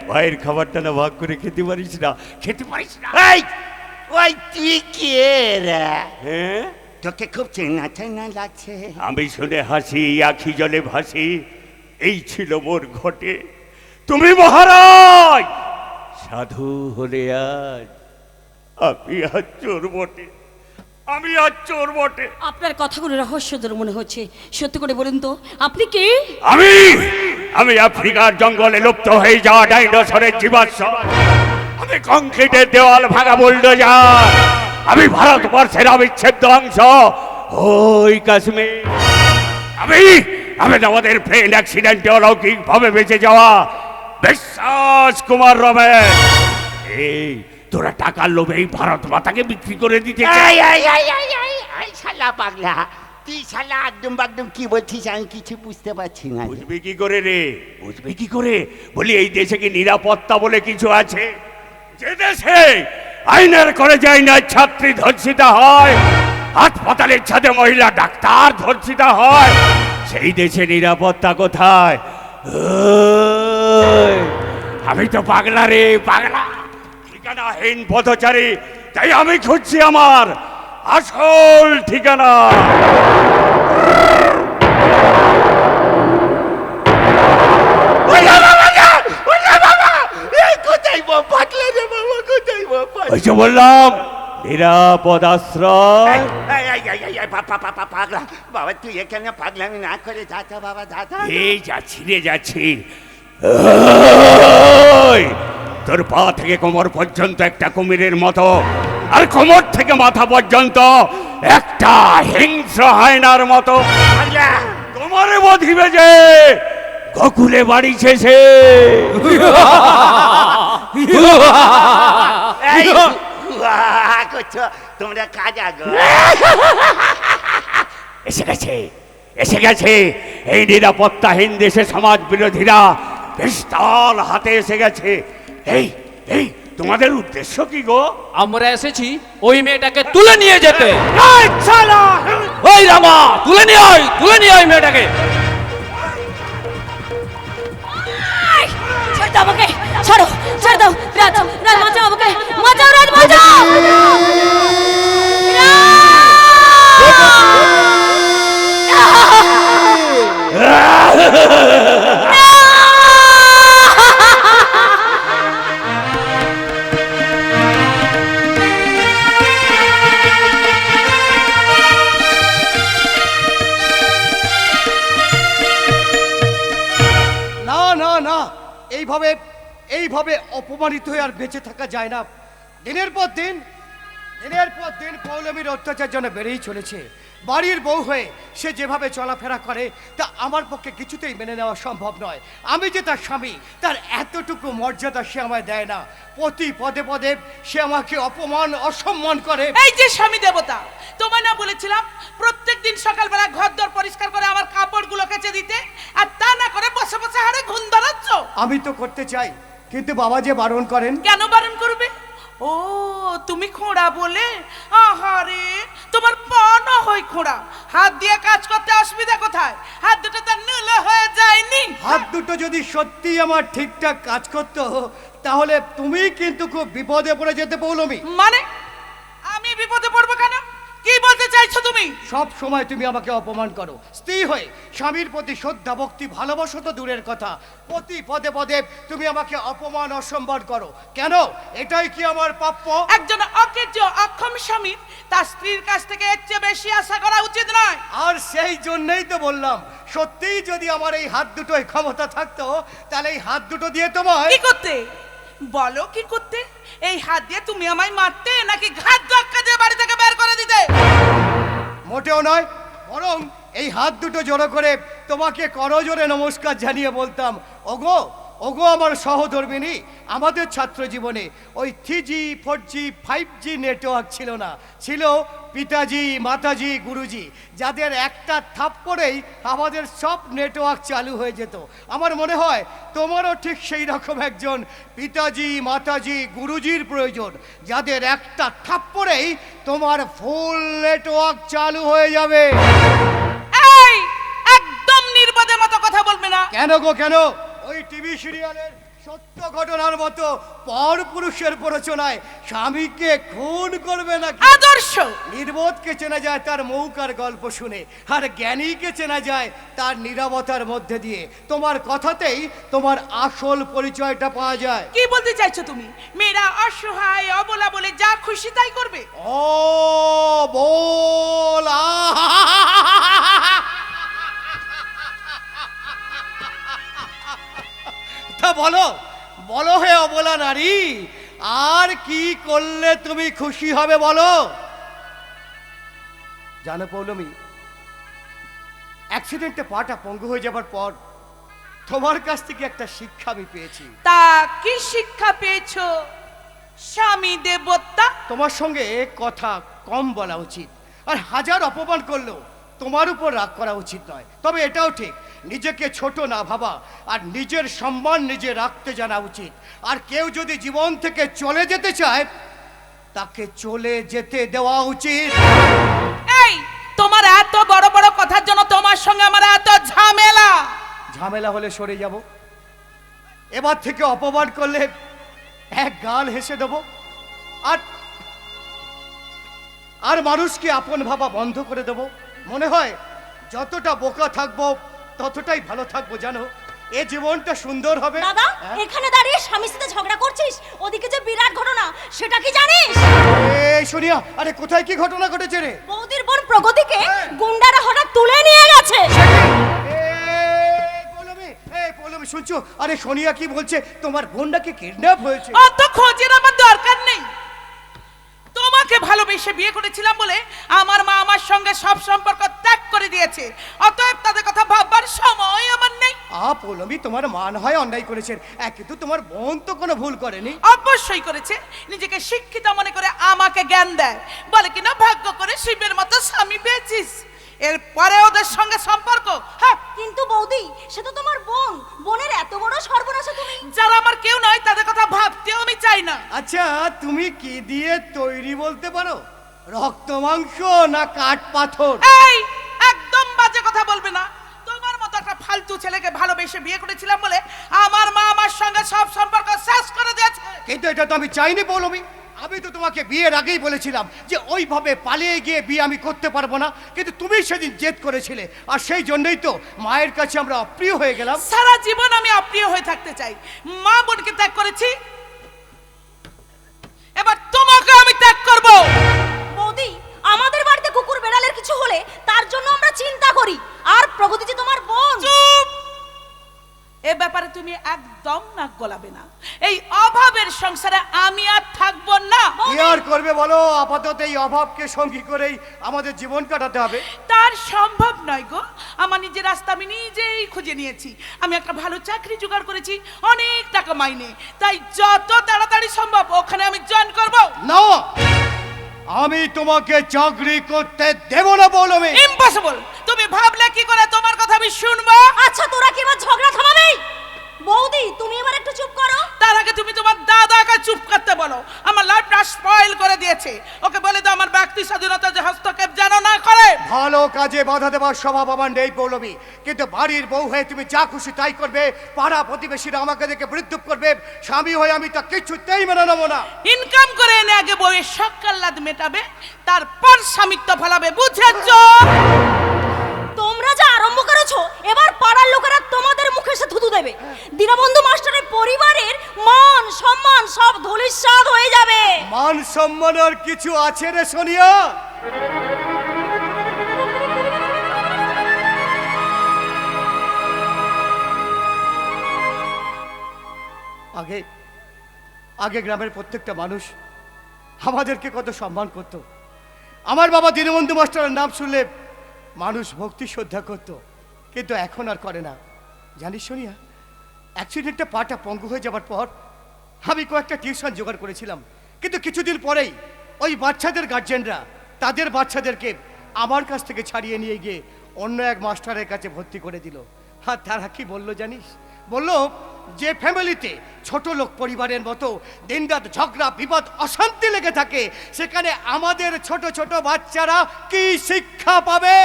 ভাইয়ের খাবারটা না ভাগ করে খেতে পারিস না, খেতে পারিস না। এই ওই তুই কে রে? হ্যাঁ তোকে খুব চেনা চেনা লাগছে। আমি শুনে হাসি, আখি জলে ভাসি, এই ছিল মোর ঘটে। তুমি মহারাজ সাধু হলে আজ, আমি আজ চোর বটে, আমি আজ চোর বটে। আপনার কথাগুলো রহস্যজনক মনে হচ্ছে, সত্যি করে বলুন তো আপনি কে? আমি আমি আফ্রিকার জঙ্গলে লুপ্ত হয়ে যাওয়া ডাইনোসরের জীবাশ্ম। আমি কংক্রিটের দেওয়াল ভাঙা বুলডোজার। আমি ভারতবর্ষের অবিচ্ছেদ্য অংশ, ওই কাশ্মীর। আমি আমি আমাদের প্লেন অ্যাক্সিডেন্টে অলৌকিক ভাবে বেঁচে যাওয়া বিশ্বাস কুমার রমেশ। এই তোরা টাকার লোভে এই ভারত মাতাকে বিক্রি করে দিতে চাই। এই শালা পাগলা, তুই শালা একদম একদম কি বলছিস আমি কিছু বুঝতে পারছি না। বুঝবি কি করে রে? বুঝবি কি করে? বলি এই দেশে কি নিরাপত্তা বলে কিছু আছে? যে দেশে আইনের করে যায় না ছাত্রী ধর্ষিতা হয়, হাসপাতালের ছাদে মহিলা ডাক্তার ধর্ষিতা হয়, সেই দেশে নিরাপত্তা কোথায়? ওই, আমি তো পাগলা রে, পাগলা, ঠিকানাহীন পথচারী। তাই আমি খুঁজছি আমার আসল ঠিকানা। ওই যে বললাম নিরাপদ আশ্রয়। পাগলা বাবা, তুই এখানে পাগলামি না করে যাতা বাবা, যাতা। এই যাচ্ছি রে, যাচ্ছি। ওই, তোর পা থেকে কোমর পর্যন্ত একটা কুমিরের মতো, আর কোমর থেকে মাথা পর্যন্ত একটা হিংস্র হায়নার মতো। তোমারে বধিবে যে গোকুলে বাড়ি শেষে। তোমরা কাজা গো। এসে গেছে, এসে গেছে এই নিরাপত্তাহীন দেশে সমাজ বিরোধীরা পিস্তল হাতে এসে গেছে। এই এই তোমাদের উদ্দেশ্য কি গো? আমরা এসেছি ওই মেয়েটাকে তুলে নিয়ে যেতে। এই শালা! ওই রামা, তুলে নিয়ে আয়, তুলে নিয়ে আয় মেয়েটাকে। ছেড়ে দাও আমাকে, ছাড়ো, ছেড়ে দাও। রাজ, রাজ বাঁচাও আমাকে, বাঁচাও রাজ, বাঁচাও। না না না, এইভাবে এইভাবে অপমানিত হয়ে আর বেঁচে থাকা যায় না। দিনের পর দিন পৌলমীর অত্যাচার যেন বেড়েই চলেছে। বাড়ির বউ হয়ে সে যেভাবে চলাফেরা করে তা আমার পক্ষে কিছুতেই মেনে নেওয়া সম্ভব নয়। আমি যে তার স্বামী, তার এতটুকু মর্যাদা সে আমায় দেয় না। প্রতি পদে পদে সে আমাকে অপমান অসম্মান করে। এই যে স্বামী দেবতা, তোমায় না বলেছিলাম প্রত্যেকদিন সকালবেলা ঘরদোর পরিষ্কার করে আমার কাপড়গুলো কেচে দিতে, আর তা না করে বসে বসে হাড়ে ঘুম ধরাচ্ছ। আমি তো করতে চাই, কিন্তু বাবা যে বারণ করেন। কেন বারণ করবে? ও তুমি খোঁড়া বলে? আহারে, তোমার পা না হয় খোঁড়া, হাত দিয়ে কাজ করতে অসুবিধা কোথায়? হাত দুটো তো নুলো হয়ে যায়নি? হাত দুটো যদি সত্যি আমার ঠিকঠাক কাজ করতো তাহলে তুমি কিন্তু খুব বিপদে পড়ে যেতে পৌলমী। মানে আমি বিপদে পড়বো কেন? কি বলতে চাইছো তুমি? সব সময় তুমি আমাকে অপমান করো। স্ত্রী হয়ে স্বামীর প্রতি শ্রদ্ধা ভক্তি ভালোবাসা তো দূরের কথা, প্রতি পদে পদে তুমি আমাকে অপমান অসম্মান করো। কেন? এটাই কি আমার প্রাপ্য? একজন অকেজ অক্ষম স্বামী তার স্ত্রীর কাছ থেকে এর চেয়ে বেশি আশা করা উচিত নয়। আর সেই জন্যই তো বললাম, সত্যিই যদি আমার এই হাত দুটোয় ক্ষমতা থাকতো তাহলে এই হাত দুটো দিয়ে তোমায় কি করতে? বলো কি করতে? এই হাত দিয়ে তুমি আমায় মারতে নাকি ঘাত ধাক্কা দিয়ে বাড়ি থেকে বের করে দিতে? মোটেও নয়, বরং এই হাত দুটো জড়ো করে তোমাকে করজোরে নমস্কার জানিয়ে বলতাম, ওগো ওগো আমার সহধর্মিনী। আমাদের ছাত্র জীবনে ওই 3G 4G 5G নেটওয়ার্ক ছিল না, ছিল পিতাজি মাতাজি গুরুজি, যাদের একটা থাপ্পড়েই আমাদের সব নেটওয়ার্ক চালু হয়ে যেত। আমার মনে হয় তোমারও ঠিক সেই রকম একজন পিতাজি মাতাজি গুরুজির প্রয়োজন, যাদের একটা থাপ্পড়েই তোমার ফুল নেটওয়ার্ক চালু হয়ে যাবে। এই একদম নির্বোধের মতো কথা বলবে না। কেন গো কেন? ওই টিভি সিরিয়ালের সত্য ঘটনার মতো পর পুরুষের প্ররোচনায় স্বামীকে খুন করবে না? আদর্শ। নির্বোধকে চেনা যায় তার মৌকার গল্প শুনে, আর জ্ঞানীকে চেনা যায় তার নীরবতার মধ্যে দিয়ে। তোমার কথাতেই তোমার আসল পরিচয়টা পাওয়া যায়। কি বলতে চাইছো তুমি? মেয়েরা অসহায় অবলা বলে যা খুশি তাই করবে? ও বল তা বলো বলো হে অবলা নারী, আর কি করলে তুমি খুশি হবে বলো? জানো পৌলমী, অ্যাক্সিডেন্টে পাটা পঙ্গু হয়ে যাবার পর তোমার কাছ থেকে একটা শিক্ষা আমি পেয়েছি। তা কি শিক্ষা পেয়েছো স্বামী দেবতা? তোমার সঙ্গে কথা কম বলা উচিত, আর হাজার অপমান করলেও তোমার উপর রাগ করা উচিত নয়। তবে এটাও ঠিক, নিজেকে ছোট না ভাবা আর নিজের সম্মান নিজে রাখতে জানা উচিত। আর কেউ যদি জীবন থেকে চলে যেতে চায় তাকে চলে যেতে দেওয়া উচিত। এই তোমার এত বড় বড় কথার জন্য তোমার সঙ্গে আমার এত ঝামেলা। ঝামেলা হলে সরে যাব। এবার থেকে অপমান করলে এক গাল হেসে দেব, আর আর মানুষকে আপন ভাবা বন্ধ করে দেব। মনে হয় যতটা বোকা থাকবো ততটাই ভালো থাকবো, জানো? এ জীবনটা সুন্দর হবে। দাদা, হ্যাঁ? এখানে দাঁড়িয়ে স্বামীর সাথে ঝগড়া করছিস, ওদিকে যে বিরাট ঘটনা সেটা কি জানিস? এই সোনিয়া, আরে কোথায় কি ঘটনা ঘটেছে রে? বৌদির বোন প্রগতিকে গুন্ডারা হঠাৎ তুলে নিয়ে গেছে। এই পৌলমী শুনছো? আরে সোনিয়া কি বলছে, তোমার বোনটাকে কিডন্যাপ হয়েছে। অত খোঁজের আমার দরকার নেই। তোমাকে ভালোবেসে বিয়ে করেছিলাম বলে আমার মা আমার সঙ্গে সব সম্পর্ক ত্যাগ করে দিয়েছে। অতএব তাদের কথা ভাববার সময় আমার নেই। পৌলমী, তোমার মান হয় অন্যায় করেছেন, কিন্তু তোমার বোন তো কোনো ভুল করেনি। অবশ্যই করেছে। নিজেকে শিক্ষিত মনে করে আমাকে জ্ঞান দেয়, বলে কিনা ভাগ্য করে শিবের মতো স্বামী পেয়েছিস। এরপরে ওদের সঙ্গে সম্পর্ক। হ্যাঁ, কিন্তু বৌদি, সে তো তোমার বোন, বোনের এত বড় সর্বনাশ তুমি। যারা আমার কেউ নয় তাদের কথা ভাবতেও আমি চাই না। আচ্ছা, তুমি কি দিয়ে তৈরি বলতে পারো? রক্ত মাংস না কাঠ পাথর? এই একদম বাজে কথা বলবে না। তোমার মতো একটা ফালতু ছেলেকে ভালোবেসে বিয়ে করেছিলাম বলে আমার মা আমার সঙ্গে সব সম্পর্ক শেষ করে দিয়েছে। কিন্তু এটা তো আমি চাইনি পৌলমী। আমি তো তোমাকে বিয়ের আগেই বলেছিলাম যে ওইভাবে পালিয়ে গিয়ে বিয়ে আমি করতে পারবো না, কিন্তু তুমি সেদিন জেদ করেছিলে, আর সেই জন্যই তো মায়ের কাছে আমরা অপ্রিয় হয়ে গেলাম। সারা জীবন আমি অপ্রিয় হয়ে থাকতে চাই। মা বোনকে ত্যাগ করেছি, এবার তোমাকে আমি ত্যাগ করব। বৌদি, আমাদের বাড়িতে কুকুর বেড়ালের কিছু হলে তার জন্য আমরা চিন্তা করি, আর প্রগতি যে তোমার বোন। চুপ! এ ব্যাপারে তুমি একদম নাক গলাবে না। এই অভাবের সংসারে আমি আর থাকবো না। কি আর করবে বলো? আপাতত এই অভাবকে সঙ্গী করেই আমাদের জীবন কাটাতে হবে। তার সম্ভব নয় গো। আমার নিজের রাস্তা আমি নিজেই খুঁজে নিয়েছি। আমি একটা ভালো চাকরি জোগাড় করেছি, অনেক টাকা মাইনে। তাই যত তাড়াতাড়ি সম্ভব ওখানে আমি জয়েন করব। না, আমি তোমাকে চাকরি করতে দেব না পৌলমী। ইম্পসিবল। তুমি ভাবলে কি করে তোমার কথা আমি শুনবো? আচ্ছা, তোরা কি এবার ঝগড়া থামাবি? বৌদি, তুমি এবার একটু চুপ করো। তার আগে তুমি তোমার দাদাকে চুপ করতে বলো। আমার লাইফটা স্পয়েল করে দিয়েছে। ওকে বলে দাও আমার ব্যক্তি স্বাধীনতা যে হস্তক্ষেপ যেন না করে। ভালো কাজে বাধা দেওয়ার স্বভাব আমার নেই পৌলমী, কিন্তু বাড়ির বউ হয়ে তুমি যা খুশি তাই করবে, পাড়া প্রতিবেশীরা আমাকে দেখে বিদ্রুপ করবে, স্বামী হয়ে আমি তা কিছুতেই মেনে নেবো না। ইনকাম করে এনে আগে বউয়ের শখ কাল্লাদ মেটাবে, তারপর স্বামিত্ব ফলাবে, বুঝেছো? তোমরা যা আরম্ভ করেছো, এবার পাড়ার লোকেরা তোমাদের মুখে এসে থুতু দেবে। দীনবন্ধু মাস্টারের পরিবারের মান সম্মান সব ধূলিসাৎ হয়ে যাবে। মান সম্মান আর কিছু আছে রে সোনিয়া? আগে আগে গ্রামের প্রত্যেকটা মানুষ আমাদেরকে কত সম্মান করত। আমার বাবা দীনবন্ধু মাস্টারের নাম শুনলে মানুষ ভক্তি শ্রদ্ধা করত, কিন্তু এখন আর করে না। জানিস সোনিয়া, অ্যাক্সিডেন্টে পাটা পঙ্গু হয়ে যাবার পর আমি কয়েকটা টিউশন জোগাড় করেছিলাম, কিন্তু কিছুদিন পরেই ওই বাচ্চাদের গার্জেনরা তাদের বাচ্চাদেরকে আমার কাছ থেকে ছাড়িয়ে নিয়ে গিয়ে অন্য এক মাস্টারের কাছে ভর্তি করে দিল। আর তারা কি বললো জানিস? বলল যে ফ্যামিলিতে ছোট লোক পরিবারের মতো দিনরাত ঝগড়া বিবাদ অশান্তি লেগে থাকে, সেখানে আমাদের ছোট ছোট বাচ্চারা কি শিক্ষা পাবে?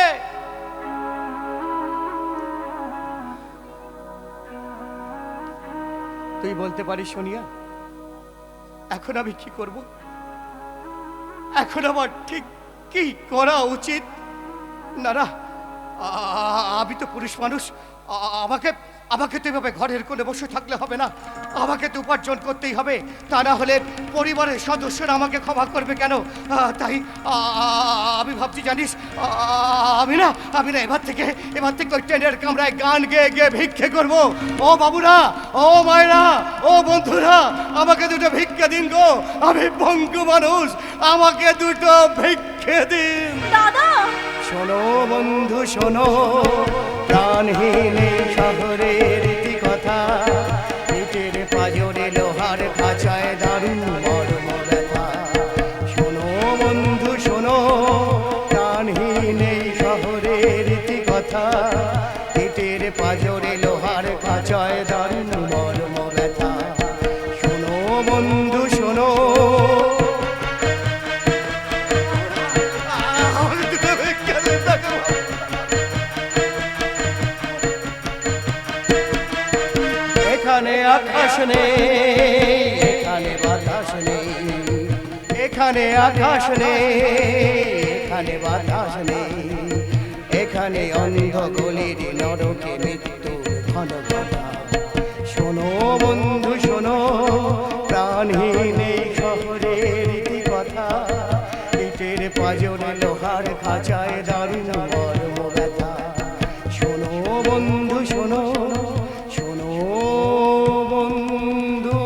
তুই বলতে পারিস সোনিয়া, এখন আমি কি করব? এখন আমার ঠিক কি করা উচিত? না না, আমি তো পুরুষ মানুষ, আমাকে আমাকে তো এভাবে ঘরের কোণে বসে থাকলে হবে না। আমাকে তো উপার্জন করতেই হবে, তা না হলে পরিবারের সদস্যরা আমাকে ক্ষমা করবে কেন? তাই আমি ভাবছি জানিস, আমি না এবার থেকে ওই ট্রেনের কামরায় গান গেয়ে গেয়ে ভিক্ষে করব। ও বাবুরা, ও মায়েরা, ও বন্ধুরা, আমাকে দুটো ভিক্ষে দিন গো, আমি পঙ্গু মানুষ, আমাকে দুটো ভিক্ষে দিন। দাদা, শোনো বন্ধু শোনো, প্রাণহীন এই শহরের রীতি কথা, ইটের পাজরে লোহার খাঁচায় দারুণ মর্ম ব্যথা। শোনো বন্ধু শোনো, প্রাণহীন এই শহরের রীতি কথা, ইটের পাজরে লোহার খাঁচায় দারুণ মর্ম ব্যথা। শোনো বন্ধু শোনো। এখানে আকাশ নেই, এখানে বাতাস নেই, এখানে আকাশ নেই, এখানে বাতাস নেই, এখানে অন্ধ গলির নরকে মৃত্যুর ঘন ঘটা। শোনো বন্ধু শোনো, প্রাণহীন এই শহরের রীতি কথা, ইটের পাজরে লোহার খাঁচায় দারুণ মর্ম ব্যথা। শোনো বন্ধু শোনো, শোনো বন্ধু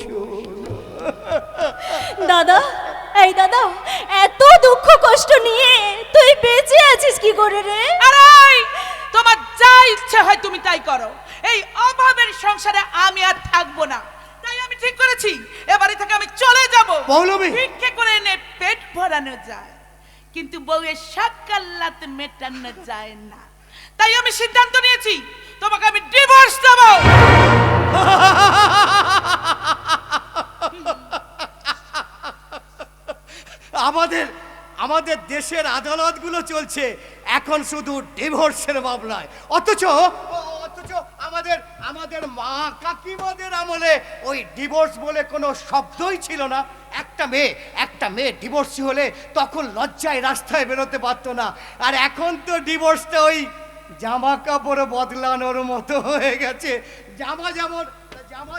শোনো। দাদা, এই দাদা, এত দুঃখ কষ্ট নিয়ে তুই বেঁচে আছিস কি করে রে? আরে তোমার যা ইচ্ছে হয় তুমি তাই করো, এই অভাবের সংসারে আমি আর থাকবো না। তাই আমি ঠিক করেছি এ বাড়ি থেকে আমি চলে যাব। পৌলমী! ভিক্ষে করে এনে পেট ভরানো যায়, কিন্তু বউয়ের সকাল্লাত মেটানো যায় না। তাই আমি সিদ্ধান্ত নিয়েছি তোমাকে আমি ডিভোর্স দেব। আমাদের দেশের আদালতগুলো চলছে এখন শুধু ডিভোর্সের মামলায়, অথচ আমাদের মা কাকিমাদের আমলে ওই ডিভোর্স বলে কোনো শব্দই ছিল না। একটা মেয়ে ডিভোর্সি হলে তখন লজ্জায় রাস্তায় বেরোতে পারতো না, আর এখন তো ডিভোর্সটা ওই জামা কাপড় বদলানোর মতো হয়ে গেছে। জামা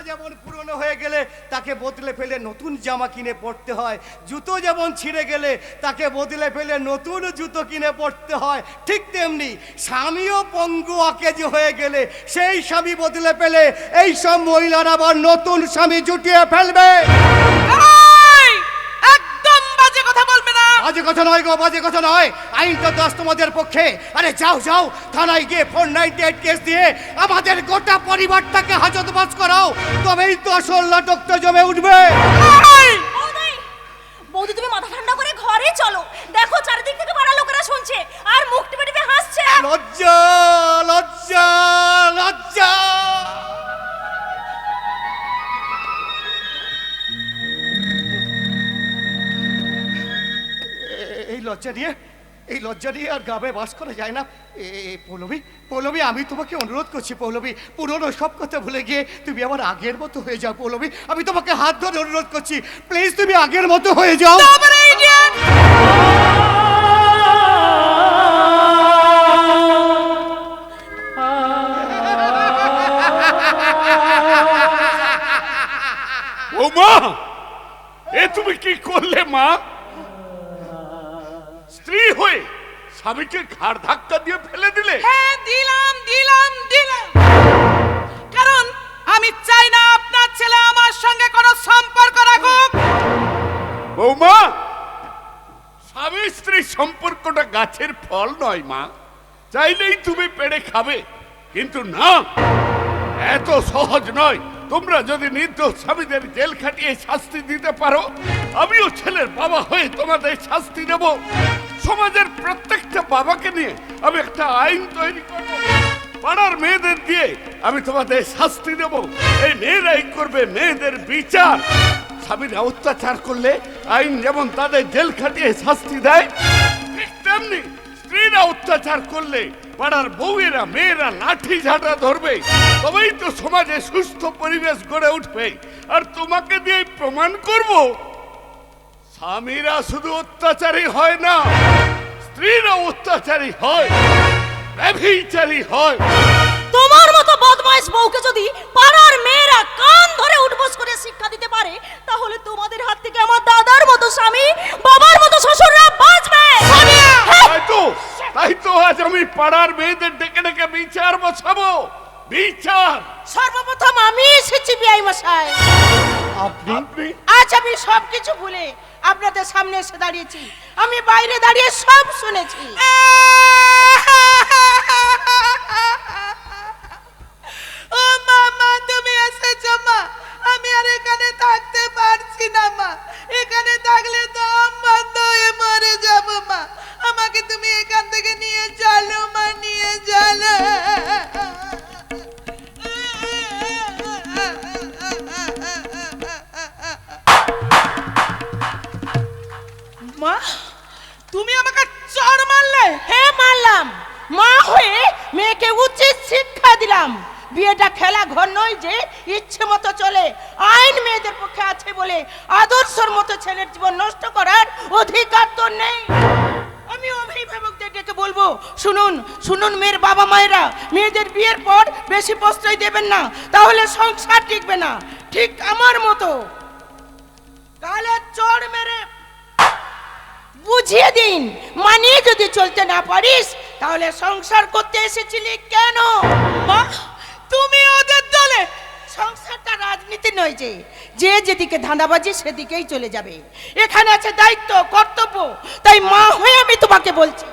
যেমন পুরনো হয়ে গেলে তাকে বদলে ফেলে নতুন জামা কিনে পরতে হয়, জুতো যেমন ছিঁড়ে গেলে তাকে বদলে ফেলে নতুন জুতো কিনে পরতে হয়, ঠিক তেমনি স্বামীও পঙ্গু অকেজো হয়ে গেলে সেই স্বামী বদলে ফেলে এই সব মহিলারা আবার নতুন স্বামী জুটিয়ে ফেলবে। একদম বাজে কথা বলবে না। বাজে কথা নয় গো, বাজে কথা নয়, আইনটা তো আজ তোমাদের পক্ষে। আরে যাও থানায় গিয়ে 498 কেস দিয়ে আমাদের গোটা পরিবারটাকে হাজতবাস করাও, তবেই তো আসল নাটকটা জমে উঠবে। বৌদি, তুমি মাথা ঠান্ডা করে ঘরে চলো, দেখো চারিদিক থেকে পাড়া লোকেরা শুনছে আর মুখ টিপে টিপে হাসছে। লজ্জা লজ্জা লজ্জা। এই লজ্জা নিয়ে আর গ্রামে বাস করা যায় না। পৌলমী, আমি তোমাকে অনুরোধ করছি পৌলমী, পুরনো সব কথা ভুলে গিয়ে তুমি আমার আগের মতো হয়ে যাও পৌলমী। আমি তোমাকে হাত ধরে অনুরোধ করছি, প্লিজ তুমি আগের মতো হয়ে যাও। ও মা, এ তুমি কি করলে মা? স্ত্রী হয়ে স্বামীকে ঘাড় ধাক্কা দিয়ে ফেলে দিলে? হ্যাঁ, দিলাম। কারণ আমি চাই না আপনার ছেলে আমার সঙ্গে কোনো সম্পর্ক রাখুক। বৌমা, স্বামী স্ত্রীর সম্পর্কটা গাছের ফল নয় মা, চাইলেই তুমি পেড়ে খাবে, কিন্তু না, এত সহজ নয়। তোমরা যদি নির্দোষ স্বামীদের জেল খাটিয়ে শাস্তি দিতে পারো, আমিও ছেলের বাবা হয়ে তোমাদের শাস্তি দেব। সমাজের প্রত্যেকটা বাবাকে নিয়ে আমি একটা আইন তৈরি করব, পাড়ার মেয়েদের দিয়ে আমি তোমাদের শাস্তি দেব। এই মেয়েরাই করবে মেয়েদের বিচার। স্বামীরা অত্যাচার করলে আইন যেমন তাদের জেল খাটিয়ে শাস্তি দেয়, ঠিক তেমনি স্ত্রীর স্ত্রীরা অত্যাচার করলে পাড়ার বউয়েরা মেয়েরা লাঠি ঝাঁটা ধরবে, তবেই তো সমাজে সুস্থ পরিবেশ গড়ে উঠবে। আর তোমাকে দিয়ে প্রমাণ করব, স্বামীরা শুধু অত্যাচারী হয় না, স্ত্রীরা অত্যাচারী হয়, ব্যভিচারী হয়। তোমার মতো বদমাইশ বউকে যদি পাড়ার মেয়েরা কান ধরে উঠবোস করে শিক্ষা দিতে পারে, তাহলে তোমাদের হাত থেকে আমার দাদার মতো স্বামী, বাবার মতো শ্বশুররা বাঁচবে। তাই তো আজ আমি পাড়ার মেয়েদের ডেকে ডেকে বিচার বসাবো। বিচার সর্বপ্রথম আমি এসেছি বিআই মশাই। আপনি আজ আমি সবকিছু ভুলে আপনাদের সামনে এসে দাঁড়িয়েছি। আমি বাইরে দাঁড়িয়ে সব শুনেছি। ও মামা, তুমি এসেছো মা। আমি আর এখানে থাকতে পারছি না মা। এখানে থাকলে দম বন্ধ হয়ে মরে যাব মা। আমাকে তুমি এখান থেকে নিয়ে চলো মা, নিয়ে চলো। মা, তুমি আমাকে চড় মারলে? হ্যাঁ মারলাম। মা হয়ে মেয়েকে উচিত শিক্ষা দিলাম। বিয়েটা খেলা ঘর নয় যে ইচ্ছে মতো চলে। আইন মেয়েদের পক্ষে আছে বলে আদর্শর মতো ছেলের জীবন নষ্ট করার অধিকার তো নেই। আমি অভিভাবকদের ডেকে বলবো, শুনুন শুনুন মেয়ের বাবা মায়েরা, মেয়েদের বিয়ের পর বেশি প্রশ্রয় দেবেন না, তাহলে সংসার টিকবে না। ঠিক আমার মতো কালে চড় মেরে বুঝিয়ে দিন, মানিয়ে যদি চলতে না পারিস তাহলে সংসার করতে এসেছিলি কেন? মা, তুমি ওদের দলে? সংসারটা রাজনীতি নয় যে যে যেদিকে ধাঁধাবাজি সেদিকেই চলে যাবে। এখানে আছে দায়িত্ব, কর্তব্য। তাই মা হয়ে আমি তোমাকে বলছি,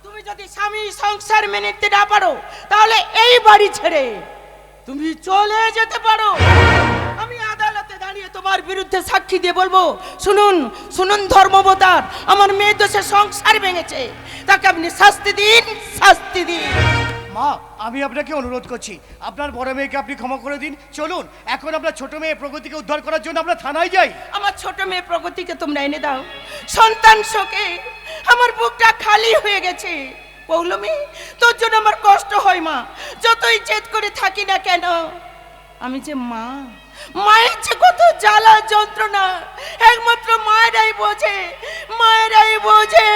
তুমি যদি স্বামী সংসার মেনে নিতে না পারো তাহলে এই বাড়ি ছেড়ে তুমি চলে যেতে পারো। আমি আদালতে দাঁড়িয়ে তোমার বিরুদ্ধে সাক্ষী দিয়ে বলবো, শুনুন শুনুন ধর্মবতার, আমার মেয়ে দোষে সংসার ভেঙেছে, তাকে আপনি শাস্তি দিন, শাস্তি দিন। মা, আমি আপনাকে অনুরোধ করছি, আপনার বড় মেয়েকে আপনি ক্ষমা করে দিন। চলুন এখন আমরা ছোট মেয়ে প্রগতিকে উদ্ধার করার জন্য আমরা থানায় যাই। আমার ছোট মেয়ে প্রগতিকে তোমরা এনে দাও। সন্তান শোকে আমার বুকটা খালি হয়ে গেছে। পৌলমী, তোর জন্য আমার কষ্ট হয় মা, যতই জেদ করে থাকি না কেন। আমি যে মা, মায়ের যে কত জ্বালা যন্ত্রণা একমাত্র মায়েরাই বোঝে, মায়েরাই বোঝে।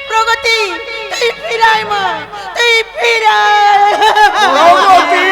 প্রগতি, তুই ফিরাই মা, তুই ফিরাই। প্রগতি